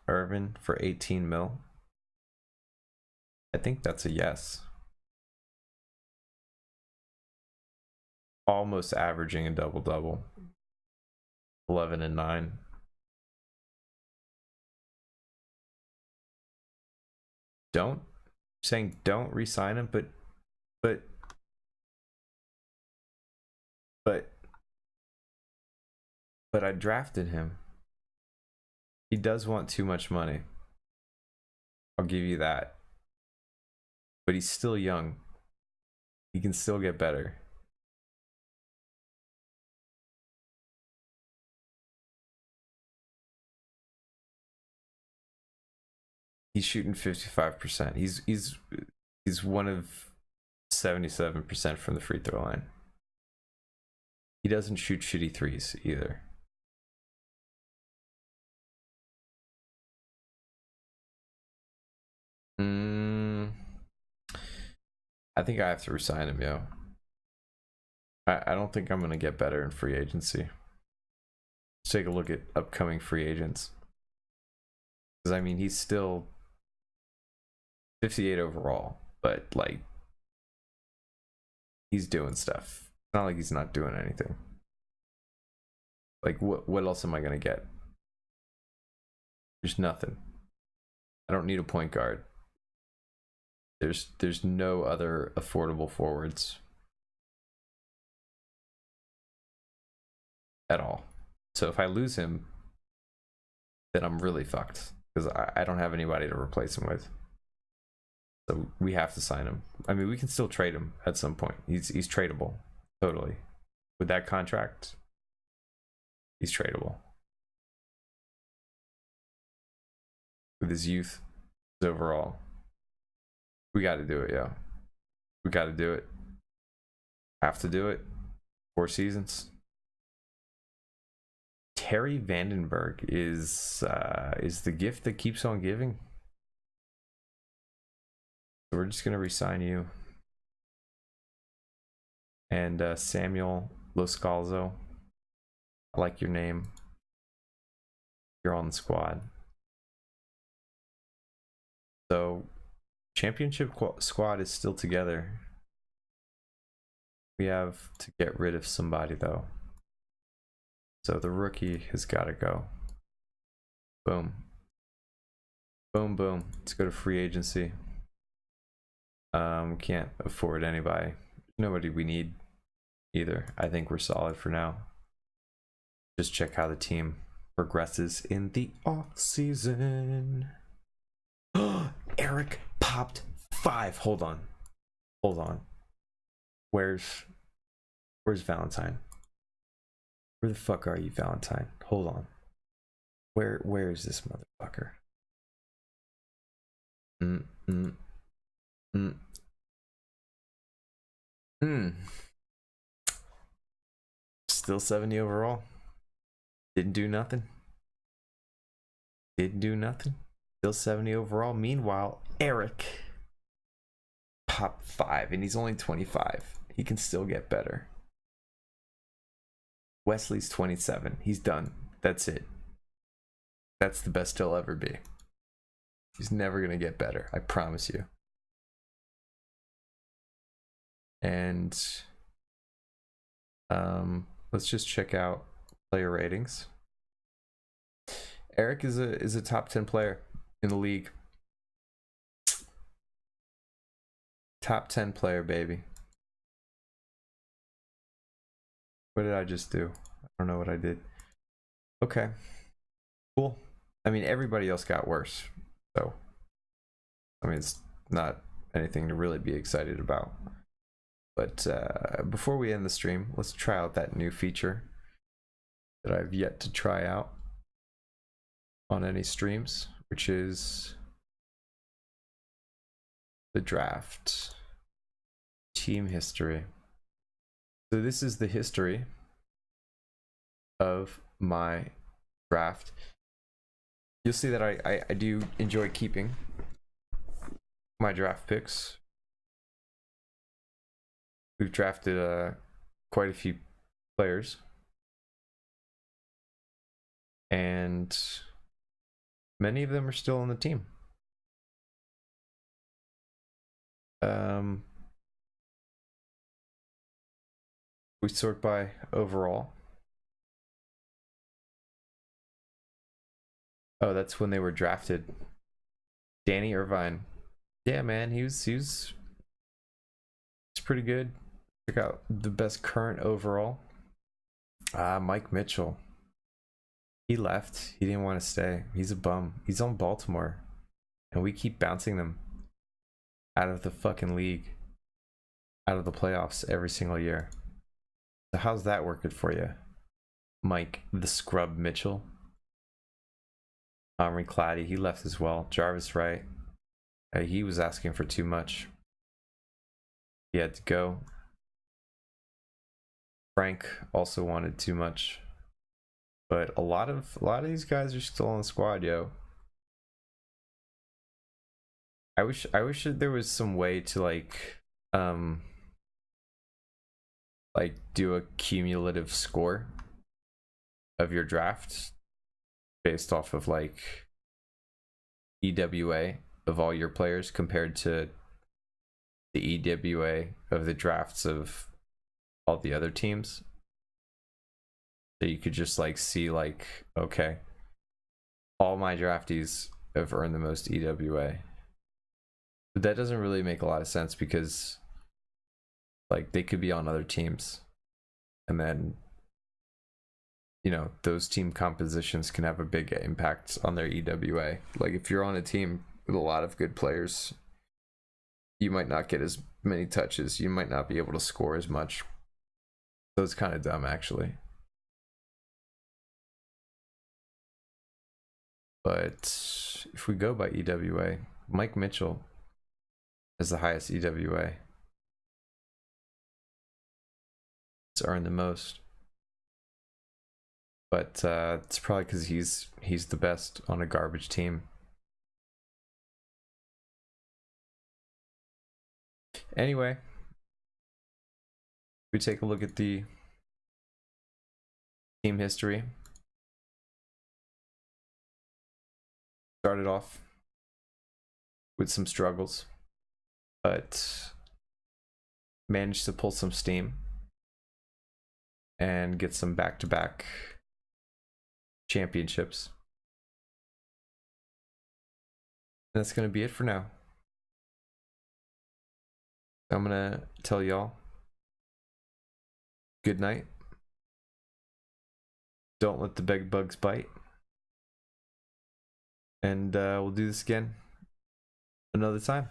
Irvin for 18 mil? I think that's a yes. almost averaging a double-double. 11 and 9. Don't saying don't re-sign him, but I drafted him. He does want too much money. I'll give you that. But he's still young. He can still get better. He's shooting 55%. He's one of 77% from the free throw line. He doesn't shoot shitty threes either. I think I have to resign him, yo. I don't think I'm gonna get better in free agency. Let's take a look at upcoming free agents. Because I mean, he's still 58 overall, but like he's doing stuff. It's not like he's not doing anything. Like what else am I gonna get? There's nothing. I don't need a point guard. There's no other affordable forwards at all. So if I lose him, then I'm really fucked because I don't have anybody to replace him with. So we have to sign him. I mean, we can still trade him at some point. He's tradable, totally. With that contract, he's tradable. With his youth, his overall. We got to do it, yeah. We got to do it. Have to do it. 4 seasons. Terry Vandenberg is the gift that keeps on giving. So we're just gonna resign you. And Samuel Loscalzo, I like your name. You're on the squad. So championship squad is still together. We have to get rid of somebody though. So the rookie has got to go. Boom. Boom, boom. Let's go to free agency. Can't afford anybody. Nobody we need either. I think we're solid for now. Just check how the team progresses in the off season. Eric popped 5. Hold on. Where's Valentine? Where the fuck are you, Valentine? Hold on. Where is this motherfucker? Still 70 overall. Didn't do nothing. Still 70 overall. Meanwhile, Eric popped 5 and he's only 25. He can still get better. Wesley's 27. He's done. That's it. That's the best he'll ever be. He's never going to get better. I promise you. And let's just check out player ratings. Eric is a top 10 player in the league. Top 10 player, baby. What did I just do? I don't know what I did. Okay. Cool. I mean, everybody else got worse. So, I mean, it's not anything to really be excited about. But before we end the stream, let's try out that new feature that I've yet to try out on any streams, which is the draft team history. So this is the history of my draft. You'll see that I do enjoy keeping my draft picks. We've drafted quite a few players. And many of them are still on the team. We sort by overall. Oh, that's when they were drafted. Danny Irvine. Yeah, man, he's pretty good. Check out the best current overall. Mike Mitchell. He left. He didn't want to stay. He's a bum. He's on Baltimore. And we keep bouncing them out of the fucking league. Out of the playoffs every single year. So how's that working for you? Mike the Scrub Mitchell. Omri Claddy, he left as well. Jarvis Wright. He was asking for too much. He had to go. Frank also wanted too much. But a lot of these guys are still on the squad, yo. I wish that there was some way to like do a cumulative score of your draft based off of like EWA of all your players compared to the EWA of the drafts of all the other teams. So you could just like see like, okay, all my draftees have earned the most EWA. But that doesn't really make a lot of sense because like they could be on other teams. And then, you know, those team compositions can have a big impact on their EWA. Like if you're on a team with a lot of good players, you might not get as many touches. You might not be able to score as much. So it's kind of dumb, actually. But if we go by EWA, Mike Mitchell has the highest EWA. It's earned the most. But it's probably because he's the best on a garbage team. Anyway, we take a look at the team history. Started off with some struggles, but managed to pull some steam and get some back-to-back championships. And that's going to be it for now. I'm going to tell y'all good night. Don't let the bed bugs bite. And we'll do this again another time.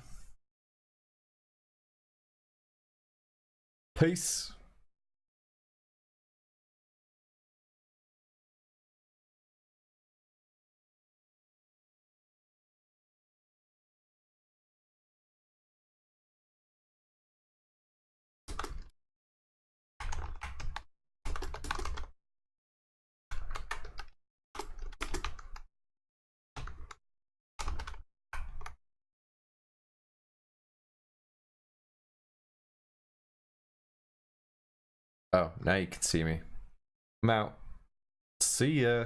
Peace. Oh, now you can see me. I'm out. See ya.